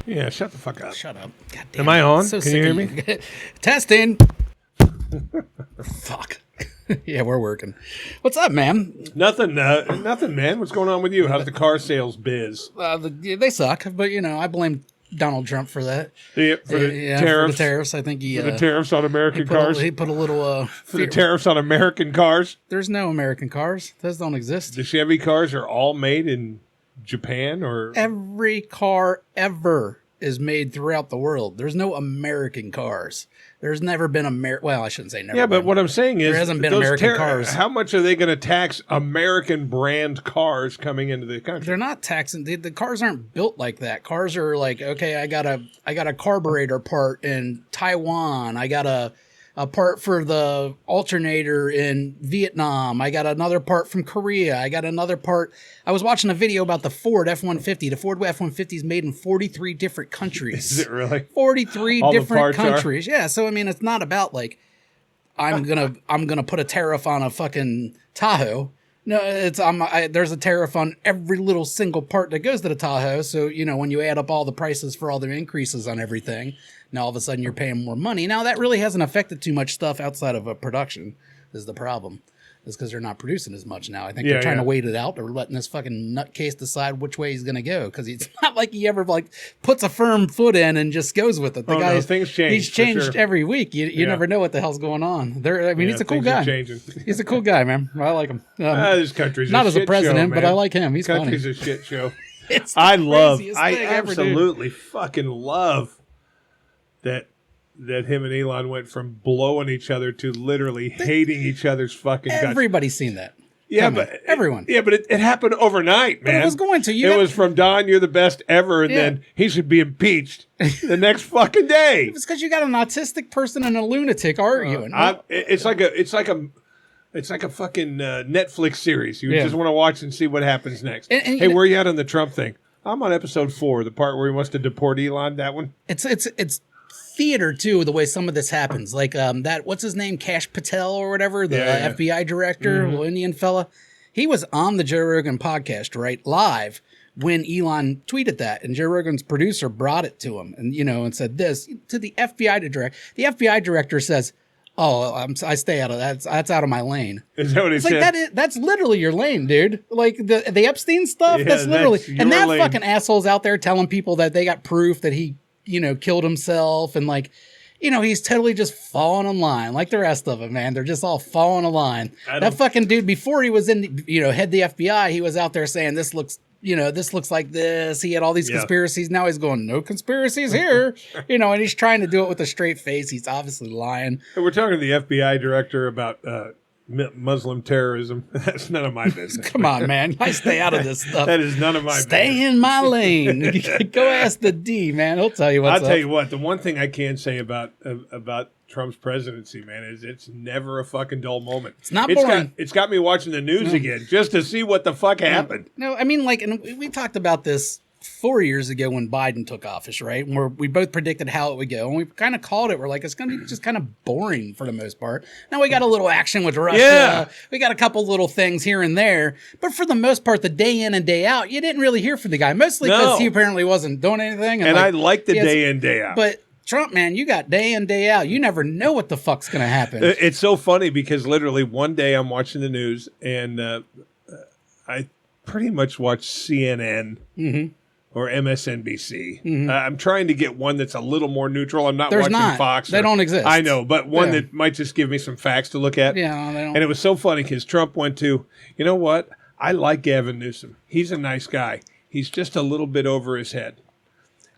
Yeah, shut the fuck up. Shut up. God damn Am I on? So Can you hear me? Testing. Fuck. Yeah, we're working. What's up, man? Nothing, man. What's going on with you? How's the car sales biz? They suck, but I blame Donald Trump for that. Yeah, for the tariffs. For the tariffs, I think for the tariffs on American cars. He put a little for the tariffs on American cars. There's no American cars. Those don't exist. The Chevy cars are all made in Japan, or every car ever is made throughout the world. There's no American cars. There's never been well, I shouldn't say never. Yeah, but what I'm saying is there hasn't been American cars. How much are they going to tax American brand cars coming into the country? They're not taxing. The cars aren't built like that. Cars are like, okay, I got a carburetor part in Taiwan. I got a part for the alternator in Vietnam. I got another part from Korea. I got another part. I was watching a video about the Ford F-150. The Ford F-150 is made in 43 different countries. Is it really? 43 different countries. Yeah. So, I mean, it's not about like, I'm gonna put a tariff on a fucking Tahoe. No, there's a tariff on every little single part that goes to the Tahoe. So, when you add up all the prices for all the increases on everything, now all of a sudden you're paying more money. Now, that really hasn't affected too much stuff outside of a production is the problem. It's because they're not producing as much now. I think they're trying to wait it out. They're letting this fucking nutcase decide which way he's going to go, because it's not like he ever puts a firm foot in and just goes with it. The guy, things change. He's changed every week. You never know what the hell's going on. He's a cool guy. He's a cool guy, man. I like him. This country's not a as a president, show, but I like him. He's funny. Country's a shit show. I absolutely fucking love that him and Elon went from blowing each other to literally hating each other's fucking guts. Everybody's seen that. Yeah, but everyone. Yeah, but it happened overnight, man. But it was going to. It was from Don, you're the best ever, and then he should be impeached the next fucking day. It's because you got an autistic person and a lunatic arguing. It's like a fucking Netflix series. You just want to watch and see what happens next. Hey, where are you at on the Trump thing? I'm on episode 4, the part where he wants to deport Elon. That one. It's theater too, the way some of this happens, like that what's his name, Kash Patel or whatever, the FBI director, little Indian fella. He was on the Joe Rogan podcast, right, live when Elon tweeted that, and Joe Rogan's producer brought it to him, and and said this to the FBI director. The FBI director says, "Oh, I stay out of that. That's out of my lane." Is that what he said? Like that's literally your lane, dude. Like the Epstein stuff. That's literally, and that lane. Fucking asshole's out there telling people that they got proof that he killed himself, and he's totally just falling in line like the rest of them, man. They're just all falling in line. That fucking dude, before he was in, head the FBI, he was out there saying this looks like this. He had all these conspiracies. Now he's going, no conspiracies here, and he's trying to do it with a straight face. He's obviously lying. We're talking to the FBI director about Muslim terrorism. That's none of my business. Come on, man. I stay out of this stuff. That is none of my business. Stay in my lane. Go ask the D, man. He'll tell you what's up. I'll tell you what. The one thing I can say about Trump's presidency, man, is it's never a fucking dull moment. It's not boring. It's got me watching the news again just to see what the fuck happened. No, I mean, and we talked about this 4 years ago when Biden took office, right? Where we both predicted how it would go, and we kind of called it. We're like, it's going to be just kind of boring for the most part. Now we got a little action with Russia. Yeah. We got a couple little things here and there, but for the most part, the day in and day out, you didn't really hear from the guy, mostly because he apparently wasn't doing anything. And I like the day in, day out. But Trump, man, you got day in, day out. You never know what the fuck's going to happen. It's so funny because literally one day I'm watching the news, and I pretty much watch CNN. Mm-hmm. Or MSNBC. Mm-hmm. I'm trying to get one that's a little more neutral. I'm not watching Fox. They don't exist. I know, but one that might just give me some facts to look at. Yeah, they don't. And it was so funny because Trump went to, you know what? I like Gavin Newsom. He's a nice guy. He's just a little bit over his head.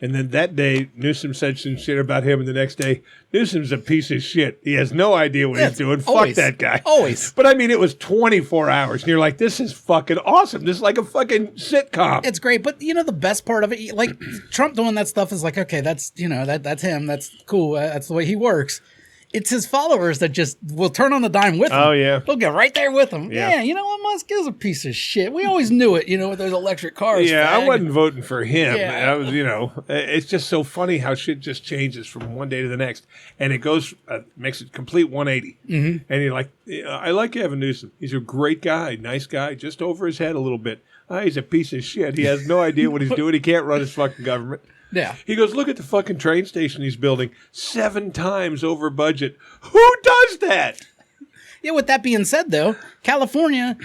And then that day, Newsom said some shit about him, and the next day, Newsom's a piece of shit. He has no idea what he's doing. Fuck that guy. Always. But I mean, it was 24 hours, and you're like, this is fucking awesome. This is like a fucking sitcom. It's great, but the best part of it, like Trump doing that stuff is like, okay, that's that's him. That's cool. That's the way he works. It's his followers that just will turn on the dime with him. Oh, yeah. They'll get right there with him. Yeah, you know what? Musk is a piece of shit. We always knew it, with those electric cars. Yeah, fag. I wasn't voting for him. Yeah. I was, it's just so funny how shit just changes from one day to the next. And it goes, makes it complete 180. Mm-hmm. And you're like, I like Gavin Newsom. He's a great guy, nice guy, just over his head a little bit. He's a piece of shit. He has no idea what he's doing. He can't run his fucking government. Yeah. He goes, look at the fucking train station he's building 7 times over budget. Who does that? Yeah, with that being said, though, California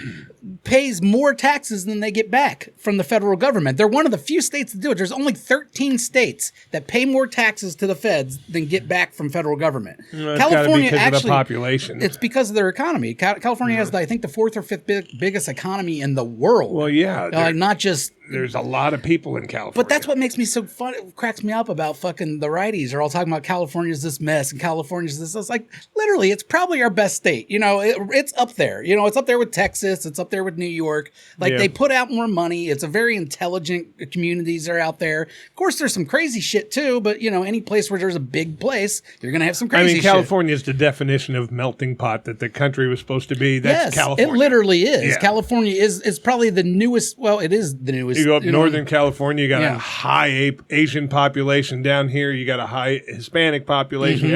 pays more taxes than they get back from the federal government. They're one of the few states that do it. There's only 13 states that pay more taxes to the feds than get back from federal government. Well, California because of the population. It's because of their economy. California has, I think, the 4th or 5th biggest economy in the world. Well, yeah. Like, not just... There's a lot of people in California. But that's what makes me so fun. It cracks me up about fucking the righties are all talking about California's this mess and California's this. It's like, literally, it's probably our best state. You know, it's up there. You know, it's up there with Texas. It's up there with New York. Like, they put out more money. It's a very intelligent communities are out there. Of course, there's some crazy shit, too. But, you know, any place where there's a big place, you're going to have some crazy shit. California is the definition of melting pot that the country was supposed to be. That's California. It literally is. Yeah. California is probably the newest. Well, it is the newest. You go up Northern California, you got a high Asian population. Down here, you got a high Hispanic population.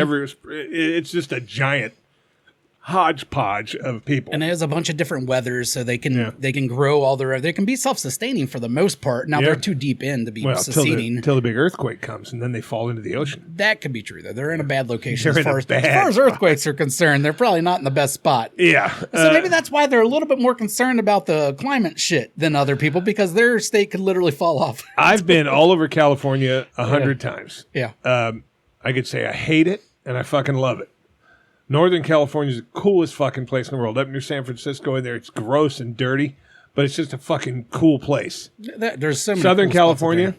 It's just a giant hodgepodge of people. And there's a bunch of different weathers, so they can grow all their. They can be self-sustaining for the most part. Now they're too deep in to be sustaining until the big earthquake comes, and then they fall into the ocean. That could be true, though. They're in a bad location as far as earthquakes are concerned. They're probably not in the best spot. Yeah. So maybe that's why they're a little bit more concerned about the climate shit than other people, because their state could literally fall off. I've been all over California 100 times. Yeah. I could say I hate it and I fucking love it. Northern California is the coolest fucking place in the world. Up near San Francisco in there, it's gross and dirty, but it's just a fucking cool place. There's so many Southern cool California,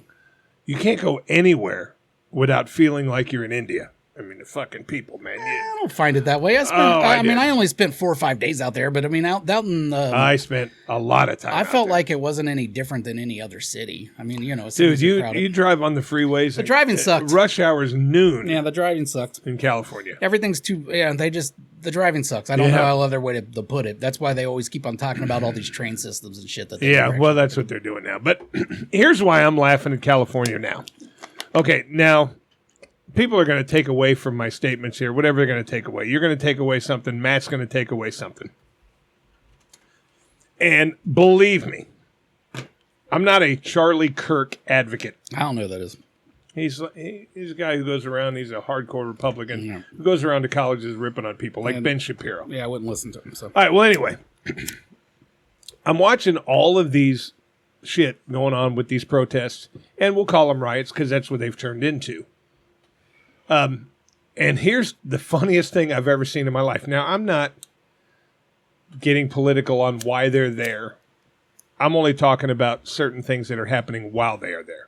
you can't go anywhere without feeling like you're in India. I mean, the fucking people, man. I don't find it that way. I only spent 4 or 5 days out there, but I mean, out in I spent a lot of time. I felt like it wasn't any different than any other city. I mean, you know, dude, you drive on the freeways. The driving sucked. Rush hour is noon. Yeah, the driving sucked in California. Everything's too. Yeah, the driving sucks. I don't know how other way to put it. That's why they always keep on talking about all these train systems and shit. Well, that's what they're doing now. But here's why I'm laughing at California now. Okay, now. People are going to take away from my statements here, whatever they're going to take away. You're going to take away something. Matt's going to take away something. And believe me, I'm not a Charlie Kirk advocate. I don't know who that is. He's a guy who goes around, he's a hardcore Republican, who goes around to colleges ripping on people, like Ben Shapiro. Yeah, I wouldn't listen to him. So. All right, well, anyway, I'm watching all of these shit going on with these protests, and we'll call them riots because that's what they've turned into. And here's the funniest thing I've ever seen in my life. Now, I'm not getting political on why they're there. I'm only talking about certain things that are happening while they are there.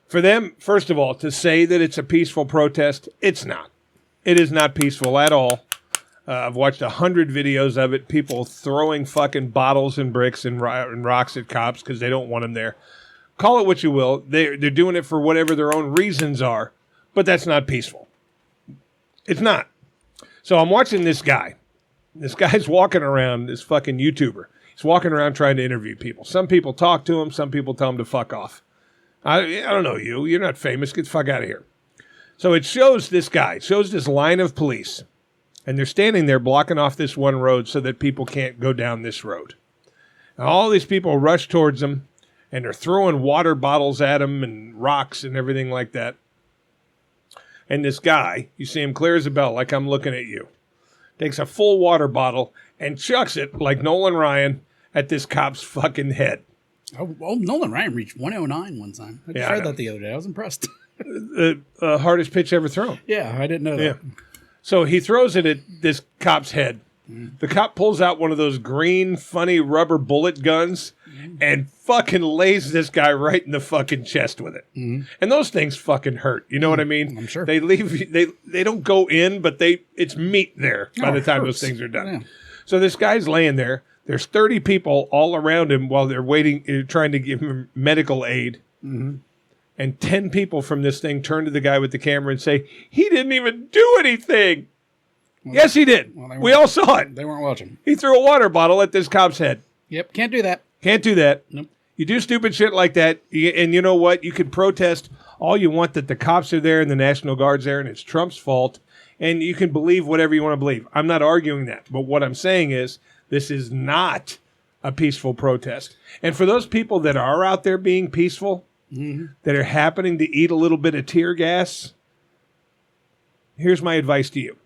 For them, first of all, to say that it's a peaceful protest, it's not. It is not peaceful at all. I've watched 100 videos of it. People throwing fucking bottles and bricks and rocks at cops because they don't want them there. Call it what you will. They're doing it for whatever their own reasons are. But that's not peaceful. It's not. So I'm watching this guy. This guy's walking around, this fucking YouTuber. He's walking around trying to interview people. Some people talk to him. Some people tell him to fuck off. I don't know you. You're not famous. Get the fuck out of here. So it shows this guy. It shows this line of police. And they're standing there blocking off this one road so that people can't go down this road. And all these people rush towards him. And they're throwing water bottles at him and rocks and everything like that. And this guy, you see him clear as a bell, like I'm looking at you, takes a full water bottle and chucks it like Nolan Ryan at this cop's fucking head. Oh, Nolan Ryan reached 109 one time. I tried that the other day. I was impressed. The hardest pitch ever thrown. Yeah, I didn't know that. Yeah. So he throws it at this cop's head. The cop pulls out one of those green, funny rubber bullet guns and fucking lays this guy right in the fucking chest with it. And those things fucking hurt. You know what I mean? I'm sure. They leave. They don't go in, but it's meat there by the time those things are done. Yeah. So this guy's laying there. There's 30 people all around him while they're waiting, trying to give him medical aid. And 10 people from this thing turn to the guy with the camera and say, he didn't even do anything. Well, yes, he did. Well, we all saw it. They weren't watching. He threw a water bottle at this cop's head. Yep, can't do that. Can't do that. Nope. You do stupid shit like that, and you know what? You can protest all you want that the cops are there and the National Guard's there, and it's Trump's fault, and you can believe whatever you want to believe. I'm not arguing that, but what I'm saying is this is not a peaceful protest. And for those people that are out there being peaceful, that are happening to eat a little bit of tear gas, here's my advice to you.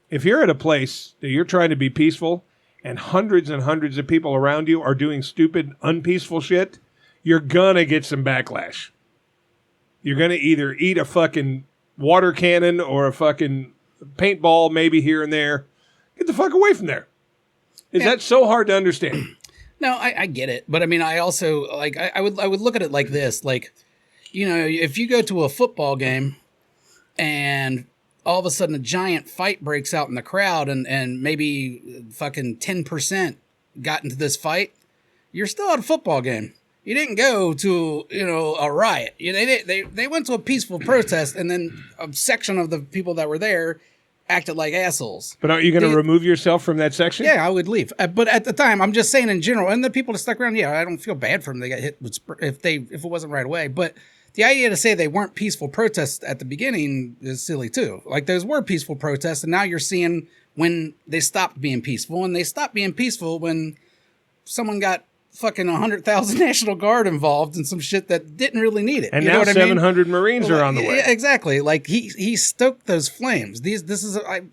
If you're at a place that you're trying to be peaceful and hundreds of people around you are doing stupid, unpeaceful shit, you're going to get some backlash. You're going to either eat a fucking water cannon or a fucking paintball maybe here and there. Get the fuck away from there. Is that so hard to understand? No, I get it. But I mean, I also, like, I would look at it like this. Like, you know, if you go to a football game and all of a sudden a giant fight breaks out in the crowd and maybe fucking 10% got into this fight, you're still at a football game. You didn't go to, you know, a riot. They went to a peaceful protest, and then a section of the people that were there acted like assholes. But aren't you going to remove yourself from that section? Yeah, I would leave. But at the time, I'm just saying in general, and the people that stuck around, yeah, I don't feel bad for them. They got hit with if it wasn't right away. But the idea to say they weren't peaceful protests at the beginning is silly too. Like, those were peaceful protests, and now you're seeing when they stopped being peaceful, and they stopped being peaceful when someone got fucking 100,000 National Guard involved in some shit that didn't really need it. And now 700 Marines are on the way. Yeah, exactly. Like, he stoked those flames.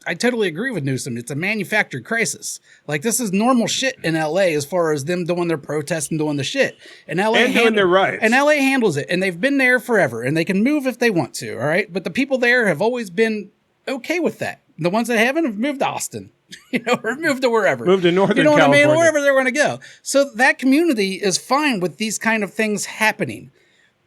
I totally agree with Newsom. It's a manufactured crisis. Like, this is normal shit in LA as far as them doing their protests and doing the shit. And LA doing their riots. And LA handles it. And they've been there forever. And they can move if they want to. All right. But the people there have always been okay with that. The ones that haven't have moved to Austin. You know, or moved to wherever. Moved to Northern California. California. I mean? Wherever they're going to go. So that community is fine with these kind of things happening.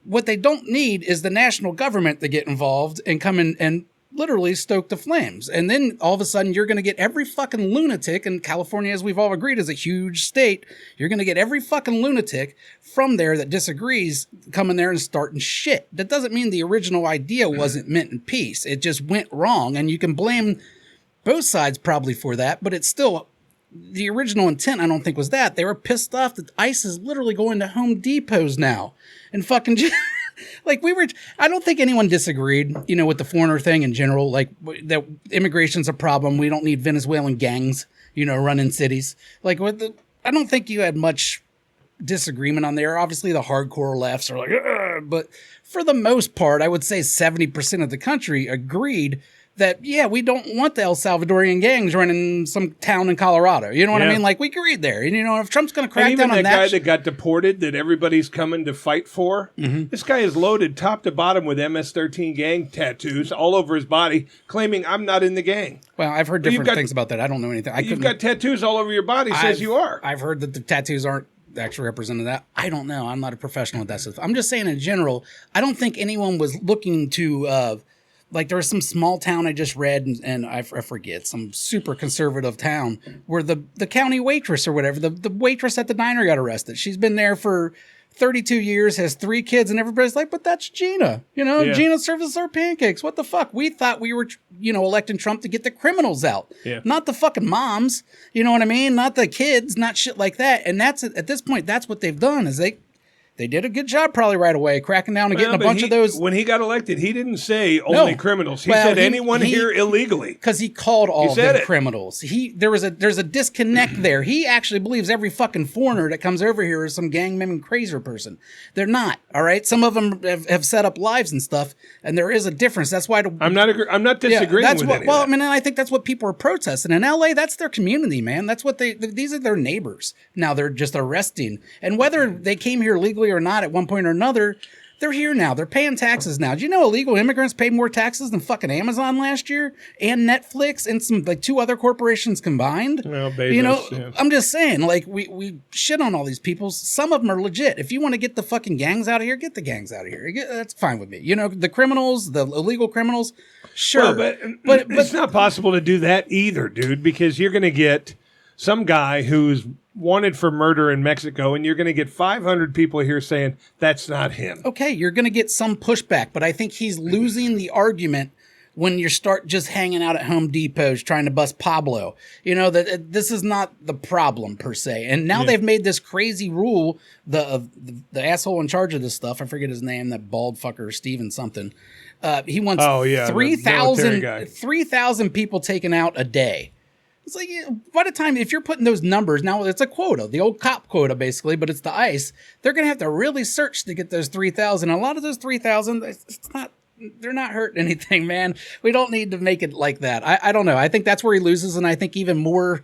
What they don't need is the national government to get involved and come in and literally stoke the flames. And then all of a sudden you're going to get every fucking lunatic, and California, as we've all agreed, is a huge state. You're going to get every fucking lunatic from there that disagrees coming there and starting shit. That doesn't mean the original idea wasn't meant in peace. It just went wrong, and you can blame both sides probably for that, but it's still, the original intent, I don't think, was that. They were pissed off that ICE is literally going to Home Depots now. And fucking, like, I don't think anyone disagreed, you know, with the foreigner thing in general. Like, that immigration's a problem. We don't need Venezuelan gangs, you know, running cities. Like, I don't think you had much disagreement on there. Obviously, the hardcore lefts are like, ugh, but for the most part, I would say 70% of the country agreed that, yeah, we don't want the El Salvadorian gangs running some town in Colorado. You know what I mean? Like, we agreed there. And, you know, if Trump's going to crack down on that. Even that guy that got deported that everybody's coming to fight for, this guy is loaded top to bottom with MS-13 gang tattoos all over his body, claiming, I'm not in the gang. Well, I've heard different things about that. I don't know anything. You've got tattoos all over your body, says you are. I've heard that the tattoos aren't actually represented that. I don't know. I'm not a professional at that stuff. I'm just saying in general, I don't think anyone was looking to... like, there was some small town I just read, and I forget, some super conservative town where the county waitress or whatever, the waitress at the diner got arrested. She's been there for 32 years, has 3 kids, and everybody's like, but that's Gina. You know, Gina serves our pancakes. What the fuck? We thought we were, you know, electing Trump to get the criminals out. Yeah. Not the fucking moms. You know what I mean? Not the kids, not shit like that. And that's, at this point, that's what they've done, is they did a good job probably right away, cracking down and getting a bunch of those. When he got elected, he didn't say only criminals. He said anyone here illegally. Because he called all of them criminals. There's a disconnect there. He actually believes every fucking foreigner that comes over here is some gang-member crazer person. They're not, all right? Some of them have set up lives and stuff, and there is a difference. That's why... I'm not disagreeing with any of that. Well, I mean, I think that's what people are protesting. In L.A., that's their community, man. That's what these are their neighbors. Now they're just arresting. And whether they came here legally or not at one point or another, they're here now. They're paying taxes now. Do you know illegal immigrants paid more taxes than fucking Amazon last year and Netflix and some like 2 other corporations combined? Well, Bezos, you know, I'm just saying, like, we shit on all these people. Some of them are legit. If you want to get the fucking gangs out of here, get the gangs out of here. That's fine with me. You know, the criminals, the illegal criminals, sure. Well, but it's not possible to do that either, dude, because you're going to get some guy who's wanted for murder in Mexico, and you're going to get 500 people here saying that's not him. Okay, you're going to get some pushback, but I think he's losing the argument when you start just hanging out at Home Depots trying to bust Pablo. You know, that this is not the problem per se. And now they've made this crazy rule, the asshole in charge of this stuff, I forget his name, that bald fucker, Steven something. He wants 3,000 people taken out a day. It's like, by the time, if you're putting those numbers, now it's a quota, the old cop quota basically, but it's the ICE. They're going to have to really search to get those 3,000. A lot of those 3,000, they're not hurting anything, man. We don't need to make it like that. I don't know. I think that's where he loses, and I think even more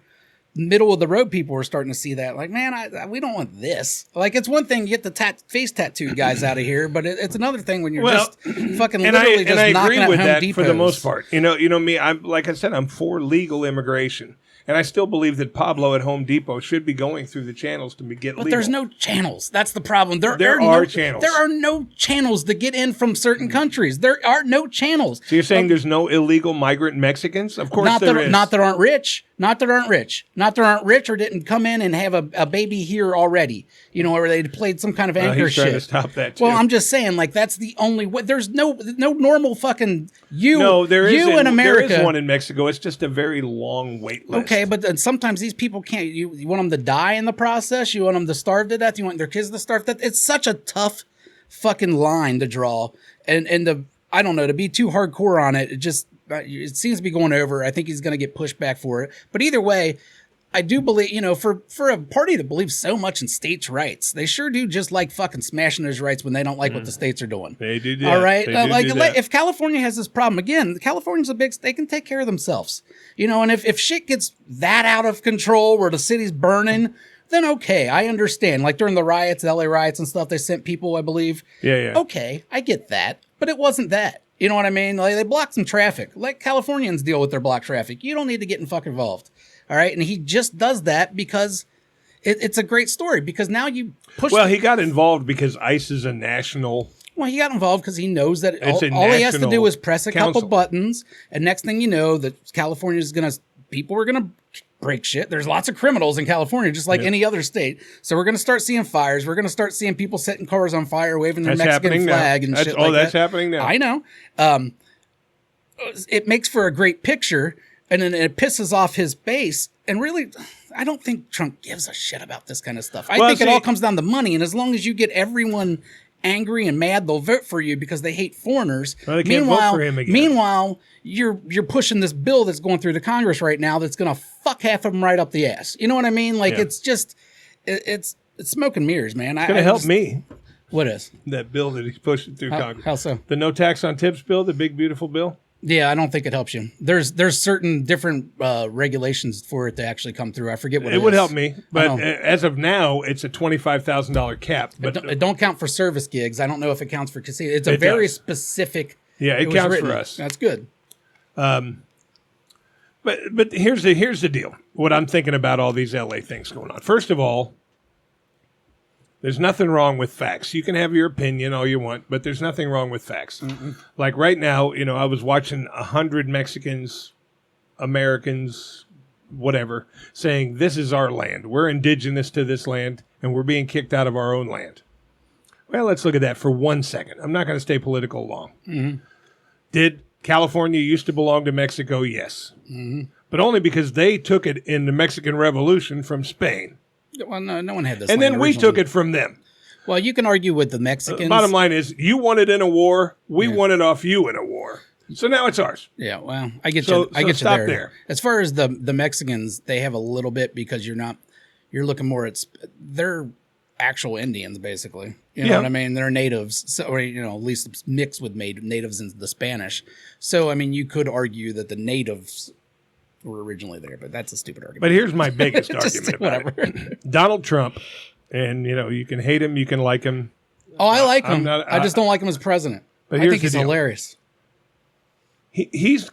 middle of the road people are starting to see that. Like, man, we don't want this. Like, it's one thing to get the face tattooed guys out of here, but it's another thing when you're just fucking literally just knocking at Home Depots. For the most part. You know me. I'm like I said, I'm for legal immigration. And I still believe that Pablo at Home Depot should be going through the channels to get legal. But there's no channels. That's the problem. There are no channels. There are no channels to get in from certain countries. There are no channels. So you're saying there's no illegal migrant Mexicans? Of course there is. Not that aren't rich. Not that aren't rich or didn't come in and have a baby here already. You know, or they played some kind of anchor he's shit. Trying to stop that too. Well, I'm just saying, like, that's the only way. There's no normal fucking in America. There is one in Mexico. It's just a very long wait list. Okay, but then sometimes these people can't. You want them to die in the process. You want them to starve to death. You want their kids to starve to death. It's such a tough fucking line to draw, and I don't know, to be too hardcore on it. It seems to be going over. I think he's going to get pushed back for it. But either way, I do believe, for a party that believes so much in states' rights, they sure do just like fucking smashing those rights when they don't like what the states are doing. They do that. All right? That. If California has this problem, again, California's they can take care of themselves. And if shit gets that out of control where the city's burning, then okay, I understand. Like during the riots, the LA riots and stuff, they sent people, I believe. Yeah. Okay, I get that. But it wasn't that. You know what I mean? Like, they blocked some traffic. Let Californians deal with their blocked traffic. You don't need to get involved. All right? And he just does that because it's a great story. Because now you push... Well, he got involved because ICE is a national... Well, he got involved because he knows that all he has to do is press a couple buttons, and next thing you know, that people are going to break shit. There's lots of criminals in California, just like any other state. So we're going to start seeing fires. We're going to start seeing people setting cars on fire, waving their Mexican flag and shit like that. Oh, that's happening now. I know. It makes for a great picture, and then it pisses off his base. And really, I don't think Trump gives a shit about this kind of stuff. I think it all comes down to money, and as long as you get everyone angry and mad, they'll vote for you because they hate foreigners. Well, they can't vote for him again. Meanwhile, you're pushing this bill that's going through the Congress right now that's going to fuck half of them right up the ass. You know what I mean? Like, it's just, it's smoke and mirrors, man. It's going to help me. What is? That bill that he's pushing through Congress. How so? The no tax on tips bill, the big, beautiful bill. Yeah, I don't think it helps you. There's certain different regulations for it to actually come through. I forget what it is. It would help me, but as of now, it's a $25,000 cap. But it don't count for service gigs. I don't know if it counts for casino. It's a very specific. Yeah, it counts for us. That's good. But here's the deal. What I'm thinking about all these LA things going on. First of all, there's nothing wrong with facts. You can have your opinion all you want, but there's nothing wrong with facts. Mm-mm. Like right now, I was watching 100 Mexicans, Americans, whatever, saying this is our land. We're indigenous to this land, and we're being kicked out of our own land. Well, let's look at that for 1 second. I'm not going to stay political long. Mm-hmm. Did California used to belong to Mexico? Yes. Mm-hmm. But only because they took it in the Mexican Revolution from Spain. Well, no one had this. And then we took it from them. Well, you can argue with the Mexicans. Bottom line is, you won it in a war. We won it off you in a war. So now it's ours. Yeah, well, I get you. I get you there. As far as the Mexicans, they have a little bit because you're looking more at they're actual Indians basically. You know what I mean? They're natives, so, or at least mixed with natives in the Spanish. So I mean, you could argue that the natives were originally there, but that's a stupid argument. But here's my biggest argument about it. Donald Trump, and you can hate him, you can like him. Oh, I like him. I just don't like him as president. But I think he's hilarious. He's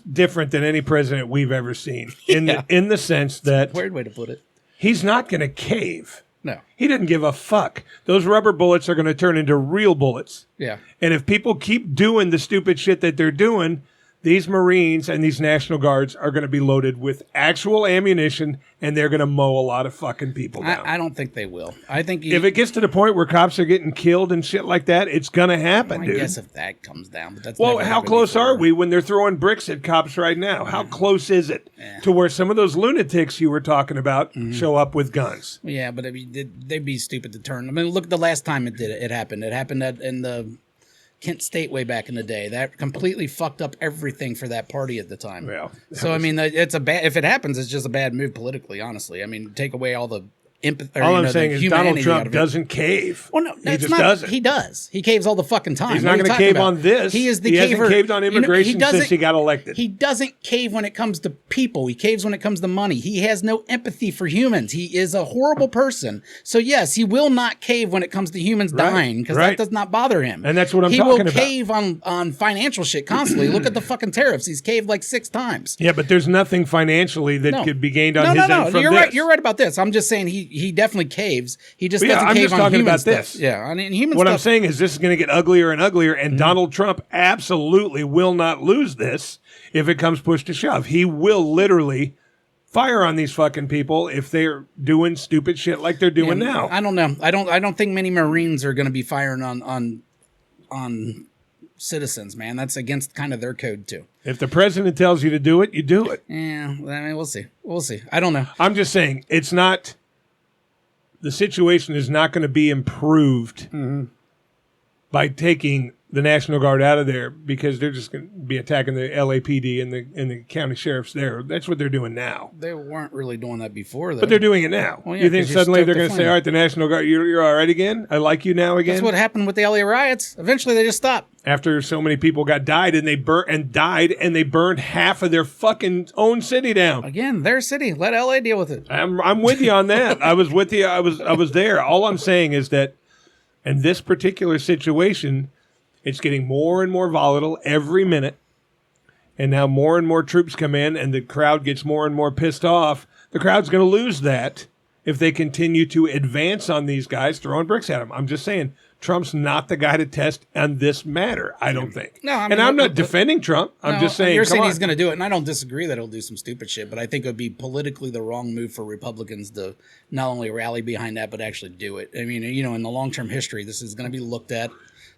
different than any president we've ever seen in the sense that, weird way to put it. He's not going to cave. No. He didn't give a fuck. Those rubber bullets are going to turn into real bullets. Yeah. And if people keep doing the stupid shit that they're doing, these Marines and these National Guards are going to be loaded with actual ammunition, and they're going to mow a lot of fucking people down. I don't think they will. I think if it gets to the point where cops are getting killed and shit like that, it's going to happen, dude. I guess if that comes down, but that's how close are we when they're throwing bricks at cops right now? How close is it to where some of those lunatics you were talking about show up with guns? Yeah, but they'd be stupid to turn. I mean, look, the last time it happened. It happened in the Kent State way back in the day. That completely fucked up everything for that party at the time. Well, so I mean, it's a bad. If it happens, it's just a bad move politically. Honestly, I mean, take away all the empathy. All I'm saying is Donald Trump doesn't cave. Well, no, he just doesn't. He does. He caves all the fucking time. He's not going to cave on this. He is the caver. Hasn't caved on immigration since he got elected. He doesn't cave when it comes to people. He caves when it comes to money. He has no empathy for humans. He is a horrible person. So yes, he will not cave when it comes to humans dying because that does not bother him. And that's what I'm talking about. He will cave on financial shit constantly. Look at the fucking tariffs. He's caved like 6 times. Yeah, but there's nothing financially that could be gained on his end from You're this. right. You're right about this. I'm just saying he definitely caves. He just doesn't I'm cave just on talking human about stuff. this. Yeah, I mean, human what stuff. I'm saying is this is going to get uglier and uglier, and Donald Trump absolutely will not lose this if it comes push to shove. He will literally fire on these fucking people if they're doing stupid shit like they're doing now. I don't know. I don't think many Marines are going to be firing on citizens, man. That's against kind of their code too. If the president tells you to do it, you do it. Yeah, I mean, we'll see. We'll see. I don't know. I'm just saying it's not. The situation is not going to be improved by taking the National Guard out of there because they're just going to be attacking the LAPD and the county sheriffs there. That's what they're doing now. They weren't really doing that before, though. But they're doing it now. Well, yeah, you think suddenly they're going to say, all right, the National Guard, you're all right again? I like you now again? That's what happened with the LA riots. Eventually, they just stopped. After so many people died and they burned half of their fucking own city down. Again, their city. Let LA deal with it. I'm with you on that. I was with you. I was there. All I'm saying is that in this particular situation, it's getting more and more volatile every minute. And now more and more troops come in and the crowd gets more and more pissed off. The crowd's going to lose that if they continue to advance on these guys throwing bricks at them. I'm just saying Trump's not the guy to test on this matter, I don't think. No, I mean, and I'm not defending Trump. I'm just saying, you're saying he's going to do it, and I don't disagree that he'll do some stupid shit, but I think it would be politically the wrong move for Republicans to not only rally behind that, but actually do it. I mean, in the long-term history, this is going to be looked at,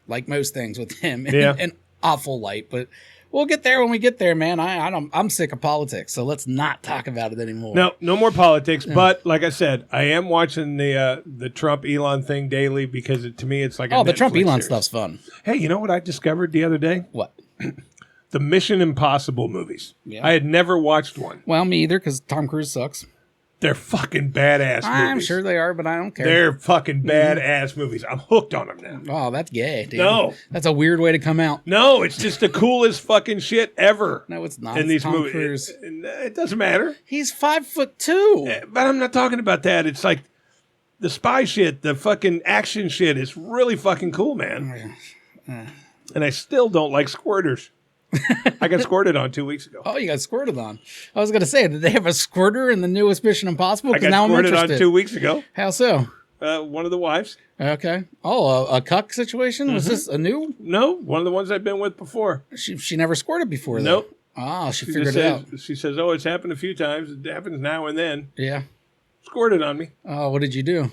like most things with him, in awful light, but we'll get there when we get there, man. I'm sick of politics, so let's not talk about it anymore. No more politics. Yeah. But like I said, I am watching the Trump Elon thing daily because to me it's like the Trump Elon stuff's fun. Hey, you know what I discovered the other day? What? The Mission Impossible movies. Yeah. I had never watched one. Well, me either, because Tom Cruise sucks. They're fucking badass movies. I'm sure they are, but I don't care. They're fucking badass movies. I'm hooked on them now. Oh, that's gay, dude. No. That's a weird way to come out. No, it's just the coolest fucking shit ever. No, it's not. In these Tom movies. Cruise. It doesn't matter. He's 5'2". But I'm not talking about that. It's like the spy shit, the fucking action shit is really fucking cool, man. And I still don't like squirters. I got squirted on 2 weeks ago. Oh, you got squirted on. I was going to say, did they have a squirter in the newest Mission Impossible? I got squirted on 2 weeks ago. How so? One of the wives. Okay. Oh, a cuck situation? Mm-hmm. Was this a new? No, one of the ones I've been with before. She never squirted before, though. Nope. Oh, she figured it out. She says, oh, it's happened a few times. It happens now and then. Yeah. Squirted on me. Oh, what did you do?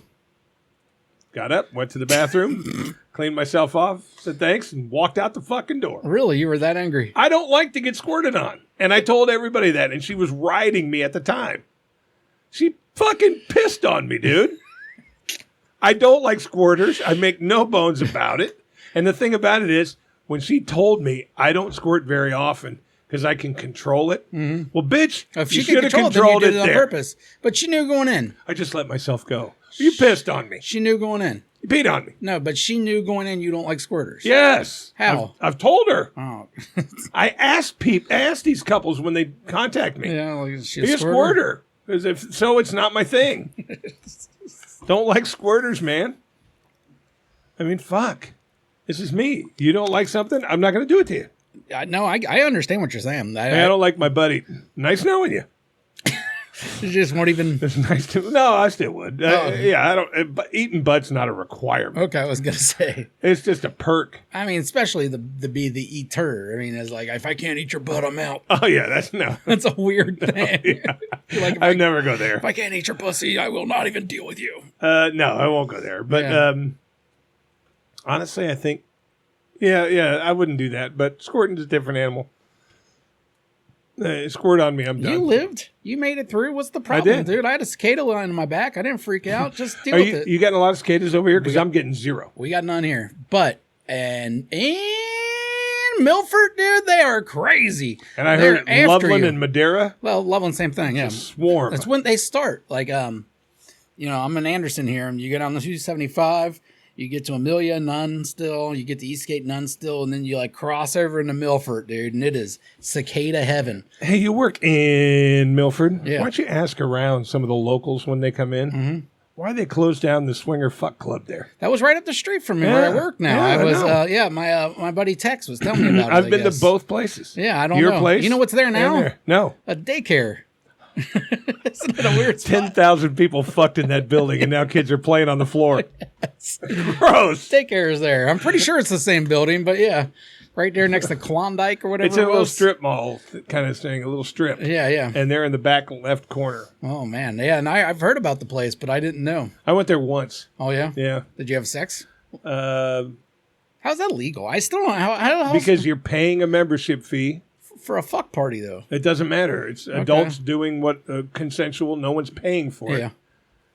Got up, went to the bathroom, cleaned myself off, said thanks, and walked out the fucking door. Really? You were that angry? I don't like to get squirted on. And I told everybody that, and she was riding me at the time. She fucking pissed on me, dude. I don't like squirters. I make no bones about it. And the thing about it is, when she told me I don't squirt very often because I can control it, well, bitch, if you she could control it, you did it on purpose. But she knew going in. I just let myself go. You pissed on me. She knew going in. You peed on me. No, but she knew going in you don't like squirters. Yes. How? I've told her. Oh. I asked these couples when they contact me. Yeah, like, is she a squirter? Because if so, it's not my thing. Don't like squirters, man. I mean, fuck. This is me. You don't like something? I'm not going to do it to you. No, I understand what you're saying. I don't like my buddy. Nice knowing you. You just won't even. It's nice to. No, I still would. Yeah, I don't. Eating butt's not a requirement. Okay, I was gonna say it's just a perk. I mean, especially the eater. I mean, it's like if I can't eat your butt, I'm out. Oh yeah, that's no. That's a weird thing. Yeah. Like I never go there. If I can't eat your pussy, I will not even deal with you. No, I won't go there. But honestly, I think, yeah, I wouldn't do that. But squirting's a different animal. Squirt on me, I'm done. You lived. You made it through. What's the problem, dude? I had a cicada line in my back. I didn't freak out. Just deal with it. You getting a lot of cicadas over here? Because I'm getting zero. We got none here. But an Milford, dude, they are crazy. And I heard Loveland and Madeira. Well, Loveland, same thing. Yeah, swarm. That's when they start. Like, I'm in Anderson here, and you get on the 275. You get to Amelia, none still. You get to Eastgate, none still. And then you cross over into Milford, dude. And it is cicada heaven. Hey, you work in Milford. Yeah. Why don't you ask around some of the locals when they come in? Mm-hmm. Why they closed down the Swinger Fuck Club there? That was right up the street from me where I work now. My buddy Tex was telling me about it. I've been to both places. Yeah, I don't know. Your place? You know what's there now? There. No. A daycare. Isn't that a weird spot? 10,000 people fucked in that building, and now kids are playing on the floor. Yes. Gross. Daycare is there. I'm pretty sure it's the same building, but yeah. Right there next to Klondike or whatever. It's a little strip mall kind of thing, a little strip. Yeah. And they're in the back left corner. Oh, man. Yeah, and I've heard about the place, but I didn't know. I went there once. Oh, yeah? Yeah. Did you have sex? How's that legal? I still don't know. How because you're paying a membership fee. For a fuck party, though. It doesn't matter. It's adults doing what consensual. No one's paying for it. Yeah.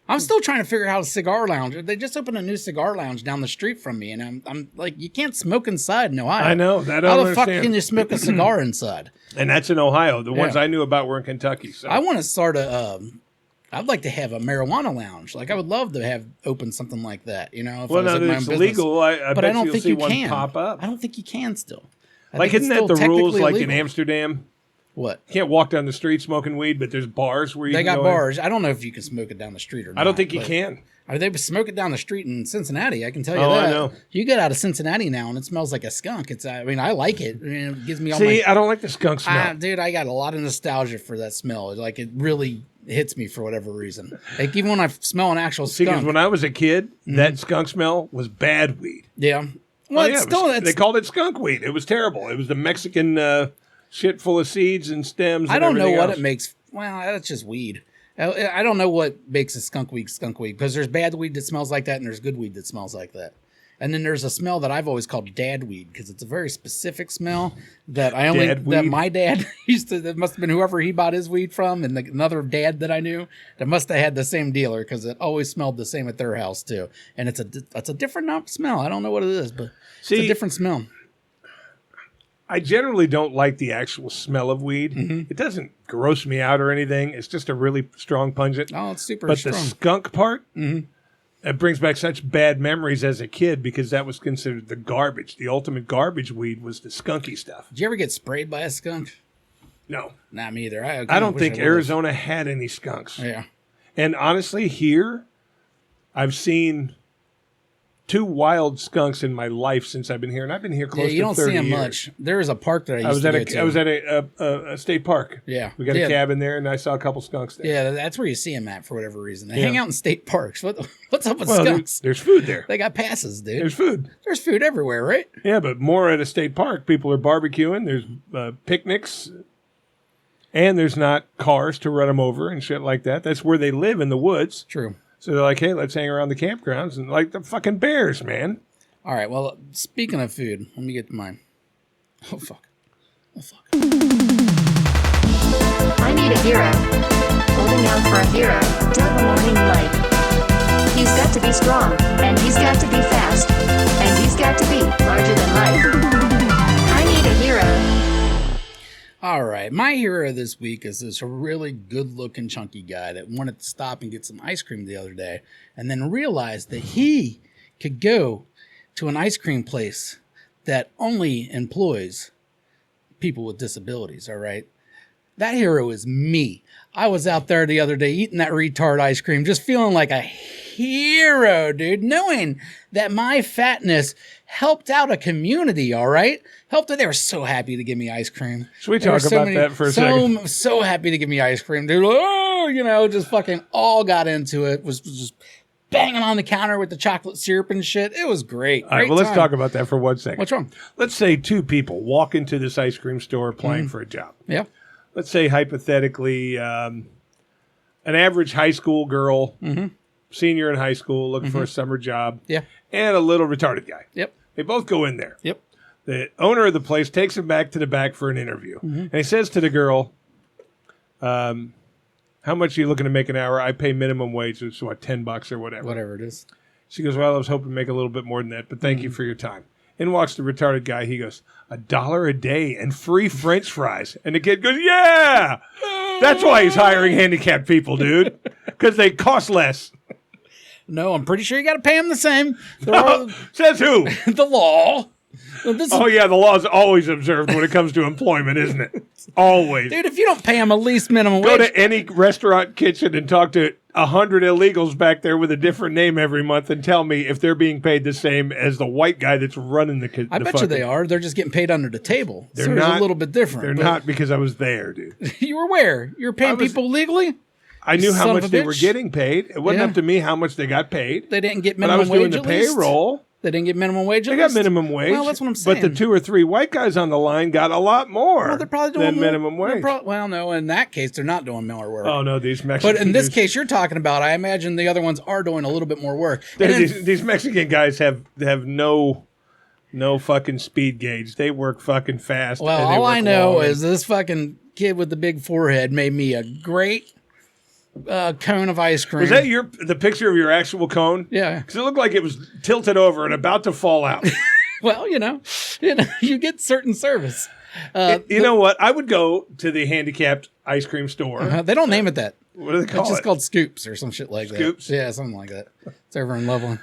I'm still trying to figure out a cigar lounge. They just opened a new cigar lounge down the street from me, and I'm like, you can't smoke inside in Ohio. I know. That How the fuck can you smoke a cigar inside? And that's in Ohio. The ones I knew about were in Kentucky. So. I want to start I'd like to have a marijuana lounge. Like, I would love to have open something like that, you know? If well, now that it's legal, I bet you'll see one pop up. I don't think you can still. Isn't that the rules like illegal. In Amsterdam? What? You can't walk down the street smoking weed, but there's bars where you can go. They got bars. I don't know if you can smoke it down the street or not. I don't think you can. They smoke it down the street in Cincinnati. I can tell you that. I know. You get out of Cincinnati now, and it smells like a skunk. I like it. It gives me all I don't like the skunk smell. Dude, I got a lot of nostalgia for that smell. Like, it really hits me for whatever reason. Like, even when I smell an actual skunk. Because when I was a kid, that skunk smell was bad weed. Yeah. Well, they called it skunk weed. It was terrible. It was the Mexican shit full of seeds and stems. I don't know what it makes. Well, that's just weed. I don't know what makes a skunk weed because there's bad weed that smells like that and there's good weed that smells like that. And then there's a smell that I've always called dad weed because it's a very specific smell that my dad used to. That must have been whoever he bought his weed from, and another dad that I knew that must have had the same dealer because it always smelled the same at their house too. And it's a different smell. I don't know what it is, but it's a different smell. I generally don't like the actual smell of weed. Mm-hmm. It doesn't gross me out or anything. It's just a really strong pungent. Oh, it's super strong. But the skunk part, it brings back such bad memories as a kid because that was considered the garbage. The ultimate garbage weed was the skunky stuff. Did you ever get sprayed by a skunk? No. Not me either. I don't think Arizona had any skunks. Yeah. And honestly, here, I've seen 2 wild skunks in my life since I've been here, and I've been here close to 30 years. You don't see them much. There is a park that I used to go to. I was at a state park. Yeah. We got a cabin there, and I saw a couple skunks there. Yeah, that's where you see them at for whatever reason. They hang out in state parks. What's up with skunks? There's food there. They got passes, dude. There's food. There's food everywhere, right? Yeah, but more at a state park. People are barbecuing. There's picnics. And there's not cars to run them over and shit like that. That's where they live in the woods. True. So they're like, hey, let's hang around the campgrounds and like the fucking bears, man. All right. Well, speaking of food, let me get to mine. Oh, fuck. I need a hero. Holding out for a hero. Doug the morning light. He's got to be strong, and he's got to be fast, and he's got to be larger than life. I need a hero. All right. My hero this week is this really good-looking, chunky guy that wanted to stop and get some ice cream the other day and then realized that he could go to an ice cream place that only employs people with disabilities, all right? That hero is me. I was out there the other day eating that retard ice cream, just feeling like a hero, dude, knowing that my fatness helped out a community, all right? They were so happy to give me ice cream. Should we talk about that for a second? So happy to give me ice cream, dude. Oh, just fucking all got into it. Was just banging on the counter with the chocolate syrup and shit. It was great. All right, well, let's talk about that for 1 second. What's wrong? Let's say 2 people walk into this ice cream store applying for a job. Yeah. Let's say hypothetically an average high school girl, senior in high school, looking for a summer job, and a little retarded guy. Yep. They both go in there. Yep. The owner of the place takes him back to the back for an interview. And he says to the girl, how much are you looking to make an hour? I pay minimum wage, so $10 or whatever. Whatever it is. She goes, well, I was hoping to make a little bit more than that, but thank you for your time. In walks the retarded guy. He goes, $1 a day and free French fries. And the kid goes, yeah! That's why he's hiring handicapped people, dude. Because they cost less. No, I'm pretty sure you got to pay them the same. Says who? The law. The law is always observed when it comes to employment, isn't it? Always. Dude, if you don't pay them at least minimum wage. Go to any restaurant kitchen and talk to 100 illegals back there with a different name every month and tell me if they're being paid the same as the white guy that's running the I bet you they are. They're just getting paid under the table. They're so not, it's a little bit different. They're not because I was there, dude. You were where? You were paying people legally? I knew how much they were getting paid. It wasn't up to me how much they got paid. They didn't get minimum wage. But I was doing the payroll. They didn't get minimum wage. They got minimum wage. Well, that's what I'm saying. But the 2 or 3 white guys on the line got a lot more. Well, they're probably doing than minimum wage. Well, no, in that case, they're not doing more work. Oh no, these Mexicans. But in this case, you're talking about, I imagine the other ones are doing a little bit more work. These Mexican guys have no fucking speed gauge. They work fucking fast. Well, all I know is this fucking kid with the big forehead made me a great cone of ice cream. Was that the picture of your actual cone? Yeah. Because it looked like it was tilted over and about to fall out. Well, you get certain service. You know what? I would go to the handicapped ice cream store. They don't name it that. What do they call it? It's just called Scoops or some shit like that. Scoops? Yeah, something like that. It's over in Loveland.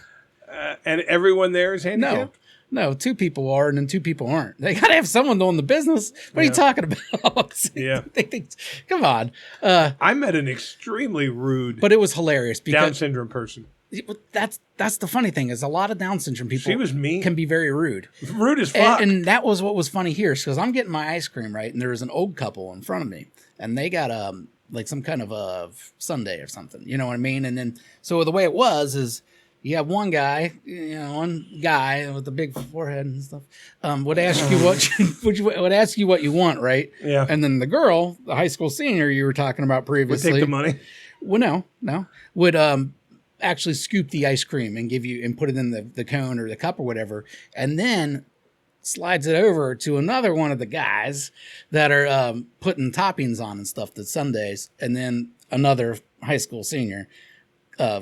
And everyone there is handicapped? No, 2 people are and then 2 people aren't. They got to have someone doing the business. What are you talking about? Yeah. Come on. I met an extremely rude but it was hilarious because Down syndrome person. That's the funny thing is a lot of Down syndrome people She was mean. Can be very rude. Rude as fuck. And that was what was funny here because I'm getting my ice cream, right? And there was an old couple in front of me and they got like some kind of a sundae or something. You know what I mean? And then so the way it was is you have one guy with the big forehead and stuff, would ask you would ask you what you want, right? Yeah. And then the girl, the high school senior you were talking about previously, would take the money. Well, no, would actually scoop the ice cream and give you and put it in the cone or the cup or whatever, and then slides it over to another one of the guys that are putting toppings on and stuff, the sundaes, and then another high school senior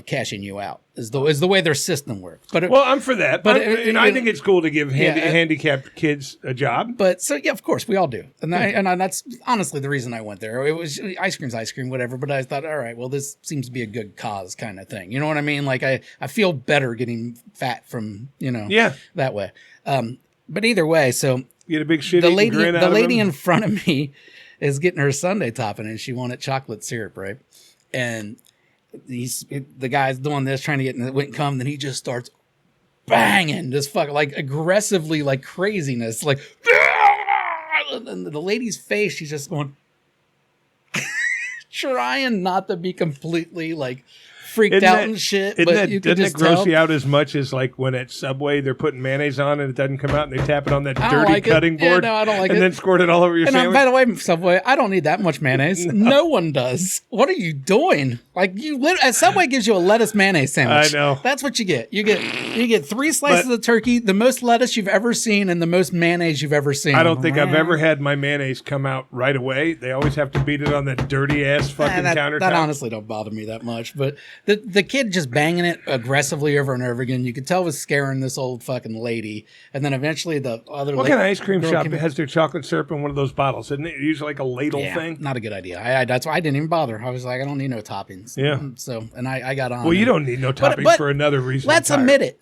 cashing you out is the way their system works. But I'm for that. But I think it's cool to give handicapped kids a job. But so of course we all do, and that's honestly the reason I went there. It was ice cream, whatever. But I thought, all right, well, this seems to be a good cause kind of thing. You know what I mean? Like I feel better getting fat from that way. But either way, so you get a big shit. The lady in front of me is getting her sundae topping, and she wanted chocolate syrup, right? And the guy's doing this, trying to get, and it wouldn't come. Then he just starts banging, just fucking like aggressively, like craziness, like. And the lady's face, she's just going, trying not to be completely like freaked out and shit. But you could just doesn't it gross tell. you out as much as like when at Subway they're putting mayonnaise on and it doesn't come out and they tap it on that dirty cutting board? Yeah, no, I don't like and it. then squirt it all over your sandwich? By the way, Subway, I don't need that much mayonnaise. No one does. What are you doing? Like Subway gives you a lettuce mayonnaise sandwich. I know. That's what you get. You get 3 slices of turkey, the most lettuce you've ever seen, and the most mayonnaise you've ever seen. I don't think I've ever had my mayonnaise come out right away. They always have to beat it on that dirty ass fucking countertop. That honestly don't bother me that much. But the kid just banging it aggressively over and over again, you could tell was scaring this old fucking lady. And then eventually the other What kind of ice cream shop has their chocolate syrup in one of those bottles? Isn't it usually like a ladle thing? Not a good idea. That's why I didn't even bother. I was like, I don't need no toppings. Yeah. So, and I got on. Well, you don't need no toppings but for another reason. Let's admit it.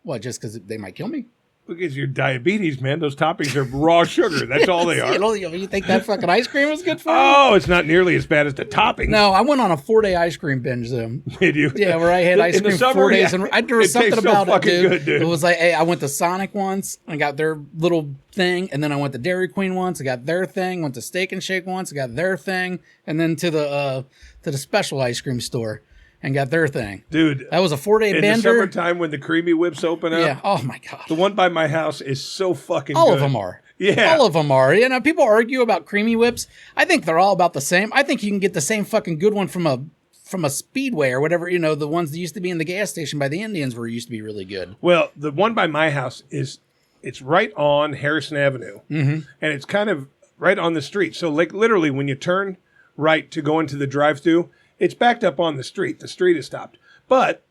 What, just because they might kill me? Because your diabetes, man. Those toppings are raw sugar. That's all they are. You think that fucking ice cream was good for you? Oh, it's not nearly as bad as the toppings. No, I went on a 4-day ice cream binge though. Did you? Yeah, where I had ice cream summer, 4 days. And there was something about it, dude. Good, dude. It was like, hey, I went to Sonic once. I got their little thing. And then I went to Dairy Queen once. I got their thing. Went to Steak and Shake once. I got their thing. And then to the special ice cream store. And got their thing. Dude. That was a 4-day bender. In the summertime when the creamy whips open up. Yeah. Oh, my God. The one by my house is so fucking good. All of them are. Yeah. All of them are. You know, people argue about creamy whips. I think they're all about the same. I think you can get the same fucking good one from a Speedway or whatever, you know, the ones that used to be in the gas station by the Indians used to be really good. Well, the one by my house it's right on Harrison Avenue. Mm-hmm. And it's kind of right on the street. So like literally when you turn right to go into the drive-thru, it's backed up on the street. The street is stopped. But